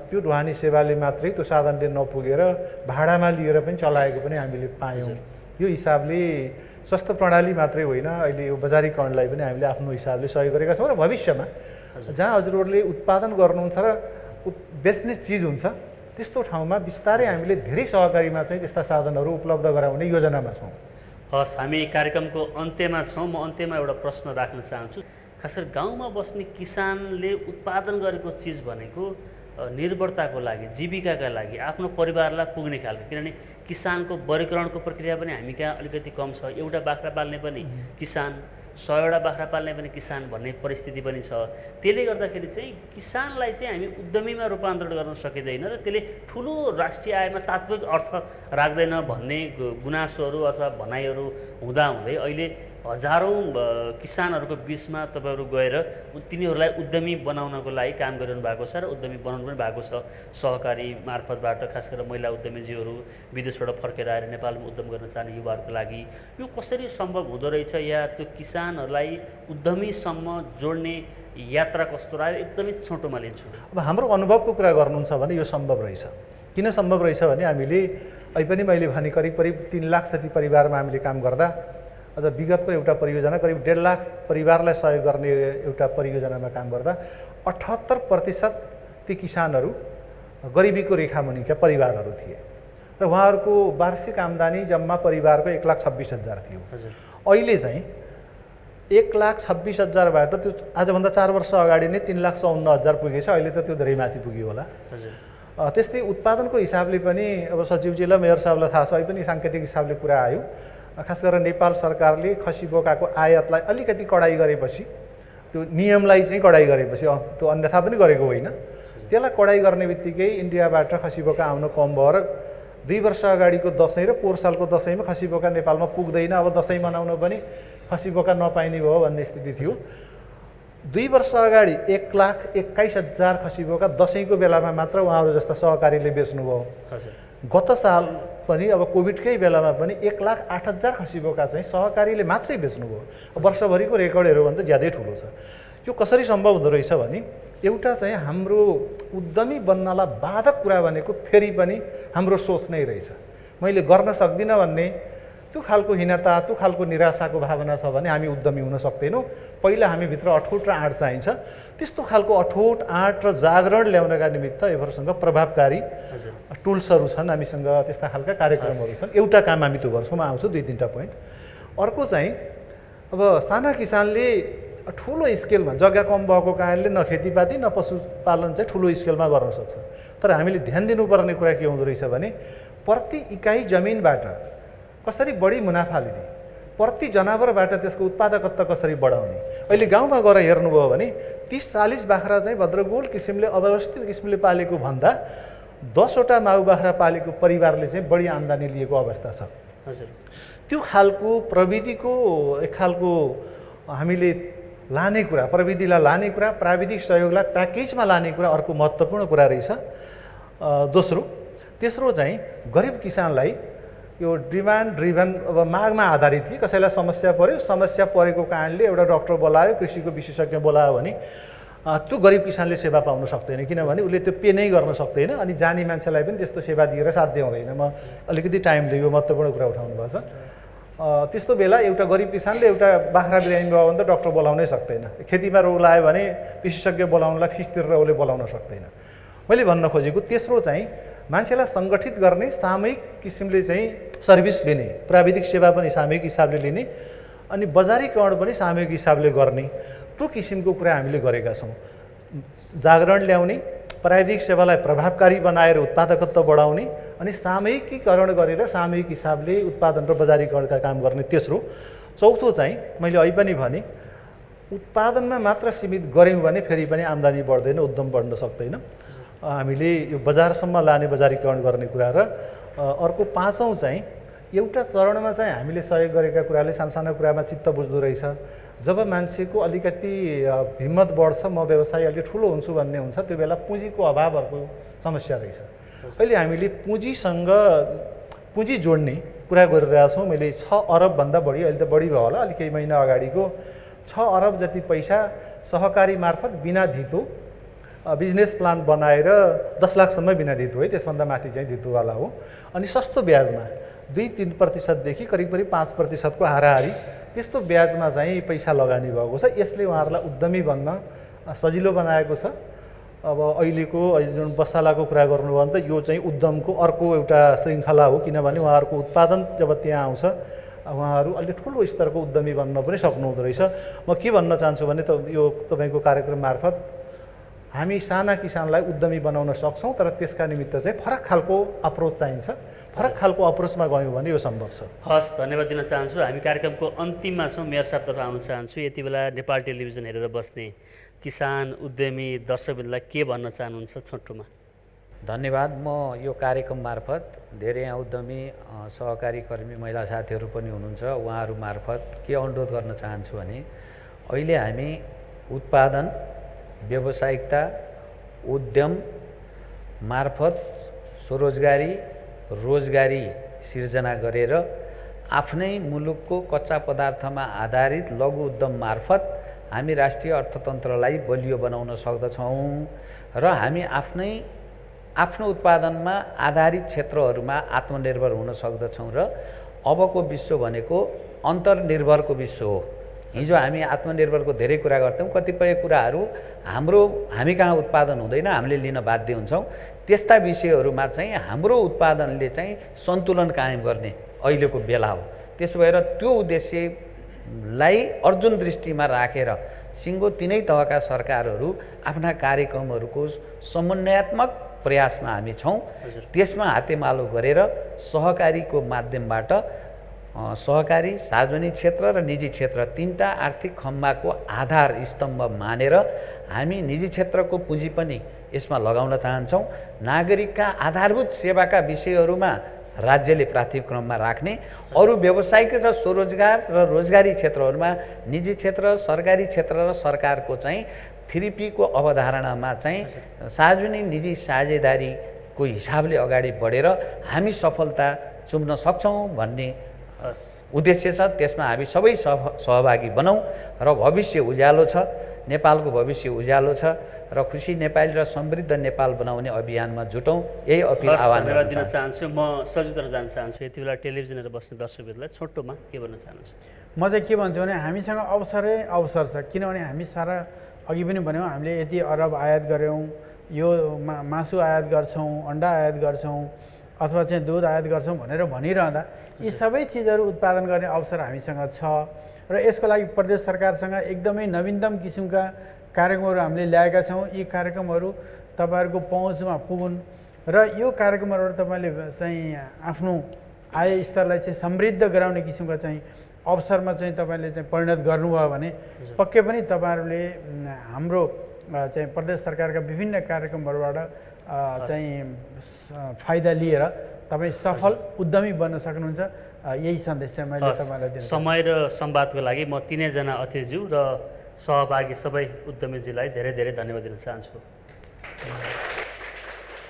त्यो ढुवानी सेवाले मात्रै त्यो साधनले नपुगेर भाडामा लिएर पनि चलाएको पनि हामीले पायौँ। यो हिसाबले स्वास्थ्य प्रणाली मात्रै होइन, अहिले यो बजारीकरणलाई पनि हामीले आफ्नो हिसाबले सहयोग गरेका छौँ। र भविष्यमा जहाँ हजुरहरूले उत्पादन गर्नुहुन्छ र बेच्ने चिज हुन्छ त्यस्तो ठाउँमा बिस्तारै हामीले धेरै सहकारीमा चाहिँ त्यस्ता साधनहरू उपलब्ध गराउने योजनामा छौँ। हस्, हामी कार्यक्रमको अन्त्यमा छौँ। म अन्त्यमा एउटा प्रश्न राख्न चाहन्छु। खास गरी गाउँमा बस्ने किसानले उत्पादन गरेको चिज भनेको निर्भरताको लागि, जीविकाका लागि, आफ्नो परिवारलाई पुग्ने खालको, किनभने किसानको वर्गीकरणको प्रक्रिया पनि हामी कहाँ अलिकति कम छ। एउटा बाख्रा पाल्ने पनि किसान, 100 वटा बाख्रा पाल्ने पनि किसान भन्ने परिस्थिति पनि छ। त्यसले गर्दाखेरि चाहिँ किसानलाई चाहिँ हामी उद्यमीमा रूपान्तरण गर्न सकिँदैन र त्यसले ठुलो राष्ट्रिय आयमा तात्विक अर्थ राख्दैन भन्ने गुनासोहरू अथवा भनाइहरू हुँदाहुँदै अहिले हजारौँ किसानहरूको बिचमा तपाईँहरू गएर तिनीहरूलाई उद्यमी बनाउनको लागि काम गरिरहनु भएको छ र उद्यमी बनाउनु पनि भएको छ सहकारी मार्फतबाट, खास गरेर महिला उद्यमीजीहरू विदेशबाट फर्केर आएर नेपालमा उद्यम गर्न चाहने युवाहरूको लागि यो कसरी सम्भव हुँदो रहेछ, या त्यो किसानहरूलाई उद्यमीसम्म जोड्ने यात्रा कस्तो रह्यो, एकदमै छोटोमा लिन्छु। अब हाम्रो अनुभवको कुरा गर्नुहुन्छ भने यो सम्भव रहेछ। किन सम्भव रहेछ भने हामीले अहिले पनि मैले भने करिब 3 लाख जति परिवारमा हामीले काम गर्दा अझ विगतको एउटा परियोजना करिब 1.5 लाख परिवारलाई सहयोग गर्ने एउटा परियोजनामा काम गर्दा 78% ती किसानहरू गरिबीको रेखामुनिका परिवारहरू थिए र उहाँहरूको वार्षिक आम्दानी जम्मा परिवारको 1,26,000 थियो। अहिले चाहिँ 1,26,000बाट त्यो आजभन्दा 4 वर्ष अगाडि नै 3,54,000 पुगेछ। अहिले त त्यो धेरै माथि पुग्यो होला। त्यस्तै उत्पादनको हिसाबले पनि अब सचिवजीलाई मेयर साहबलाई थाहा छ, अहिले पनि साङ्केतिक हिसाबले कुरा आयो। खास गरेर नेपाल सरकारले खसी बोकाको आयातलाई अलिकति कडाइ गरेपछि, त्यो नियमलाई चाहिँ कडाइ गरेपछि, त्यो अन्यथा पनि गरेको होइन, त्यसलाई कडाइ गर्ने बित्तिकै इन्डियाबाट खसी बोका आउन कम भएर 2 वर्ष अगाडिको दसैँ र पोहोर सालको दसैँमा खसी बोका नेपालमा पुग्दैन। अब दसैँ मनाउन पनि खसी बोका नपाइने भयो भन्ने स्थिति थियो। 2 वर्ष अगाडि 1,21,000 खसी बोका दसैँको बेलामा मात्र उहाँहरू जस्ता सहकारीले बेच्नुभयो। गत साल पनि अब कोभिडकै बेलामा पनि 1,08,000 खसी बोका चाहिँ सहकारीले मात्रै बेच्नुभयो। वर्षभरिको रेकर्डहरूभन्दा ज्यादै ठुलो छ। यो कसरी सम्भव हुँदो रहेछ भने एउटा चाहिँ हाम्रो उद्यमी बन्नलाई बाधक कुरा भनेको फेरि पनि हाम्रो सोच नै रहेछ। मैले गर्न सक्दिनँ भन्ने त्यो खालको हीनता, त्यो खालको निराशाको भावना छ भने हामी उद्यमी हुन सक्दैनौँ। पहिला हामीभित्र अठोट र आँट चाहिन्छ। त्यस्तो खालको अठोट, आँट र जागरण ल्याउनका निमित्त एभरसँग प्रभावकारी टुल्सहरू छन्, हामीसँग त्यस्ता खालका कार्यक्रमहरू छन्। एउटा काम हामी त्यो गर्छौँ। म आउँछु 2-3टा पोइन्ट। अर्को चाहिँ अब साना किसानले ठुलो स्केलमा जग्गा कम भएको कारणले न खेतीपाती न पशुपालन चाहिँ ठुलो स्केलमा गर्न सक्छ। तर हामीले ध्यान दिनुपर्ने कुरा के हुँदो रहेछ भने प्रति इकाइ जमिनबाट कसरी बढी मुनाफा लिने, प्रति जनावरबाट त्यसको उत्पादकत्व कसरी बढाउने। अहिले गाउँमा गएर हेर्नुभयो भने 30-40 बाख्रा चाहिँ भद्रगोल किसिमले अव्यवस्थित किसिमले पालेको भन्दा 10वटा माउ बाख्रा पालेको परिवारले चाहिँ बढी आम्दानी लिएको अवस्था छ। त्यो खालको प्रविधिको एक खालको हामीले लाने कुरा, प्रविधिलाई लाने कुरा, प्राविधिक सहयोगलाई प्याकेजमा लाने कुरा अर्को महत्त्वपूर्ण कुरा रहेछ। तेस्रो चाहिँ गरिब किसानलाई यो डिमान्ड ड्रिभन, अब मागमा आधारित कि कसैलाई समस्या पर्यो, समस्या परेको कारणले एउटा डक्टर बोलायो, कृषिको विशेषज्ञ बोलायो भने त्यो गरिब किसानले सेवा पाउन सक्दैन, किनभने उसले त्यो पे नै गर्न सक्दैन। अनि जानी मान्छेलाई पनि त्यस्तो सेवा दिएर साध्य हुँदैन। म अलिकति टाइमले यो महत्त्वपूर्ण कुरा उठाउनु भएको छ। त्यस्तो बेला एउटा गरिब किसानले एउटा बाख्रा बिरामी भयो भने त डक्टर बोलाउनै सक्दैन। खेतीमा रोग लाग्यो भने विशेषज्ञ बोलाउनलाई फिस तिरेर उसले बोलाउन सक्दैन। मैले भन्न खोजेको तेस्रो चाहिँ मान्छेलाई सङ्गठित गर्ने, सामूहिक किसिमले चाहिँ सर्भिस लिने, प्राविधिक सेवा पनि सामूहिक हिसाबले लिने, अनि बजारीकरण पनि सामूहिक हिसाबले गर्ने, त्यो किसिमको कुरा हामीले गरेका छौँ। जागरण ल्याउने, प्राविधिक सेवालाई प्रभावकारी बनाएर उत्पादकत्व बढाउने, अनि सामूहिकीकरण गरेर सामूहिक हिसाबले उत्पादन र बजारीकरणका काम गर्ने। चौथो चाहिँ मैले अहिले पनि भने उत्पादनमा मात्र सीमित गऱ्यौँ भने फेरि पनि आम्दानी बढ्दैन, उद्यम बढ्न सक्दैन। हामीले यो बजारसम्म लाने, बजारीकरण गर्ने कुरा। र अर्को पाँचौँ चाहिँ एउटा चरणमा चाहिँ हामीले सहयोग गरेका कुराले सानसानो कुरामा चित्त बुझ्दो रहेछ। जब मान्छेको अलिकति हिम्मत बढ्छ, म व्यवसाय अलिक ठुलो हुन्छु भन्ने हुन्छ, त्यो बेला पुँजीको अभावहरूको समस्या रहेछ। अहिले हामीले पुँजी जोड्ने कुरा गरिरहेछौँ। मैले 6 अरबभन्दा बढी, अहिले त बढी भयो होला, अलिक केही महिना अगाडिको 6 अरब जति पैसा सहकारी मार्फत बिना धितो बिजनेस प्लान बनाएर 10 लाखसम्म बिना धितो है, त्यसभन्दा माथि चाहिँ धितोवाला हो। अनि सस्तो ब्याजमा 2-3% करिब 5%को हाराहारी त्यस्तो ब्याजमा चाहिँ पैसा लगानी भएको छ। यसले उहाँहरूलाई उद्यमी बन्न सजिलो बनाएको छ। अब अहिलेको जुन बसालाको कुरा गर्नुभयो भने त यो चाहिँ उद्यमको अर्को एउटा श्रृङ्खला हो, किनभने उहाँहरूको उत्पादन जब त्यहाँ आउँछ उहाँहरू अलि ठुलो स्तरको उद्यमी बन्न पनि सक्नुहुँदो रहेछ। म के भन्न चाहन्छु भने यो तपाईँको कार्यक्रम मार्फत हामी साना किसानलाई उद्यमी बनाउन सक्छौँ, तर त्यसका निमित्त चाहिँ फरक खालको अप्रोच चाहिन्छ। फरक खालको अप्रोचमा गयौँ भने यो सम्भव छ। हस्, धन्यवाद दिन चाहन्छु। हामी कार्यक्रमको अन्तिममा छौँ। मेयर साहबतर्फ आउन चाहन्छु। यति बेला नेपाल टेलिभिजन हेरेर बस्ने किसान, उद्यमी दर्शकहरूलाई के भन्न चाहनुहुन्छ छोटोमा? धन्यवाद। म यो कार्यक्रम मार्फत धेरै यहाँ उद्यमी सहकारी कर्मी महिला साथीहरू पनि हुनुहुन्छ, उहाँहरू मार्फत के अनुरोध गर्न चाहन्छु भने अहिले हामी उत्पादन, व्यावसायिकता, उद्यम मार्फत स्वरोजगारी, रोजगारी सिर्जना गरेर आफ्नै मुलुकको कच्चा पदार्थमा आधारित लघु उद्यम मार्फत हामी राष्ट्रिय अर्थतन्त्रलाई बलियो बनाउन सक्दछौँ र हामी आफ्नो उत्पादनमा आधारित क्षेत्रहरूमा आत्मनिर्भर हुन सक्दछौँ र अबको विश्व भनेको अन्तर्निर्भरको विश्व हो। हिजो हामी आत्मनिर्भरको धेरै कुरा गर्थ्यौँ, कतिपय कुराहरू हामी कहाँ उत्पादन हुँदैन, हामीले लिन बाध्य हुन्छौँ। त्यस्ता विषयहरूमा चाहिँ हाम्रो उत्पादनले चाहिँ सन्तुलन कायम गर्ने अहिलेको बेला हो। त्यसो भएर त्यो उद्देश्यलाई अर्जुन दृष्टिमा राखेर सिङ्गो तिनै तहका सरकारहरू आफ्ना कार्यक्रमहरूको समन्वयात्मक प्रयासमा हामी छौँ। त्यसमा हातेमालो गरेर सहकारीको माध्यमबाट सहकारी, सार्वजनिक क्षेत्र र निजी क्षेत्र तीनटा आर्थिक खम्बाको आधार स्तम्भ मानेर हामी निजी क्षेत्रको पुँजी पनि यसमा लगाउन चाहन्छौँ। नागरिकका आधारभूत सेवाका विषयहरूमा राज्यले प्राथमिक क्रममा राख्ने, अरू व्यावसायिक र स्वरोजगार र रोजगारी क्षेत्रहरूमा निजी क्षेत्र, सरकारी क्षेत्र र सरकारको चाहिँ 3P को अवधारणामा चाहिँ सार्वजनिक निजी साझेदारीको हिसाबले अगाडि बढेर हामी सफलता चुम्न सक्छौँ भन्ने उद्देश्य छ। त्यसमा हामी सबै सहभागी बनौँ र भविष्य उज्यालो छ, नेपालको भविष्य उज्यालो छ र खुसी नेपाली र समृद्ध नेपाल बनाउने अभियानमा जुटौँ, यही अपिल आह्वान गर्न दिन चाहन्छु। म सजितर जान चाहन्छु। यति बेला टेलिभिजनहरू बस्ने दर्शकहरूलाई छोटोमा के भन्न चाहन्छु? म चाहिँ के भन्छु भने हामीसँग अवसर छ, किनभने हामी सारा अघि पनि भन्यौँ हामीले यति अरब आयात गऱ्यौँ, यो मासु आयात गर्छौँ, अन्डा आयात गर्छौँ अथवा चाहिँ दुध आयात गर्छौँ भनेर भनिरहँदा यी सबै चिजहरू उत्पादन गर्ने अवसर हामीसँग छ र यसको लागि प्रदेश सरकारसँग एकदमै नवीनतम किसिमका कार्यक्रमहरू हामीले ल्याएका छौँ। यी कार्यक्रमहरू तपाईँहरूको पहुँचमा पुगुन् र यो कार्यक्रमबाट तपाईँले चाहिँ आफ्नो आय स्तरलाई चाहिँ समृद्ध गराउने किसिमका चाहिँ अवसरमा चाहिँ तपाईँले चाहिँ परिणत गर्नुभयो भने पक्कै पनि तपाईँहरूले हाम्रो चाहिँ प्रदेश सरकारका विभिन्न कार्यक्रमहरूबाट चाहिँ फाइदा लिएर तपाईँ सफल उद्यमी बन्न सक्नुहुन्छ। यही सन्देश चाहिँ मैले तपाईँलाई दिन्छु। समय र संवादको लागि म तीनैजना अतिथिज्यू र सहभागी सबै उद्यमीजीलाई धेरै धेरै धन्यवाद दिन चाहन्छु।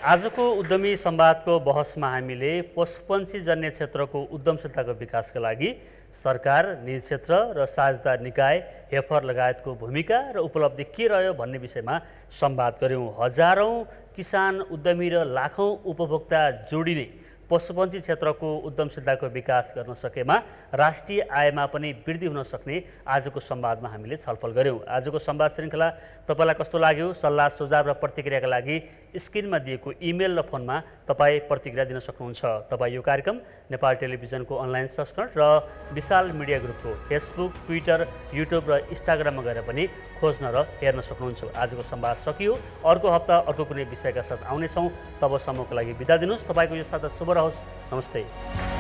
आजको उद्यमी संवादको बहसमा हामीले पशुपन्छीजन्य क्षेत्रको उद्यमशीलताको विकासका लागि सरकार, निजी क्षेत्र र साझेदार निकाय, हेफर लगायतको भूमिका र उपलब्धि के रह्यो भन्ने विषयमा संवाद गऱ्यौँ। हजारौँ किसान, उद्यमी र लाखौँ उपभोक्ता जोडिने पशुपन्छी क्षेत्रको उद्यमशीलताको विकास गर्न सकेमा राष्ट्रिय आयमा पनि वृद्धि हुन सक्ने आजको संवादमा हामीले छलफल गऱ्यौँ। आजको संवाद श्रृङ्खला तपाईँलाई कस्तो लाग्यो? सल्लाह, सुझाव र प्रतिक्रियाका लागि स्क्रिनमा दिएको इमेल र फोनमा तपाईँ प्रतिक्रिया दिन सक्नुहुन्छ। तपाईँ यो कार्यक्रम नेपाल टेलिभिजनको अनलाइन संस्करण र विशाल मिडिया ग्रुपको फेसबुक, ट्विटर, युट्युब र इन्स्टाग्राममा गएर पनि खोज्न र हेर्न सक्नुहुन्छ। आजको संवाद सकियो। अर्को हप्ता अर्को कुनै विषयका साथ आउनेछौँ। तबसम्मको लागि बिदा दिनुहोस्। तपाईँको यो साता शुभ रहोस्। नमस्ते।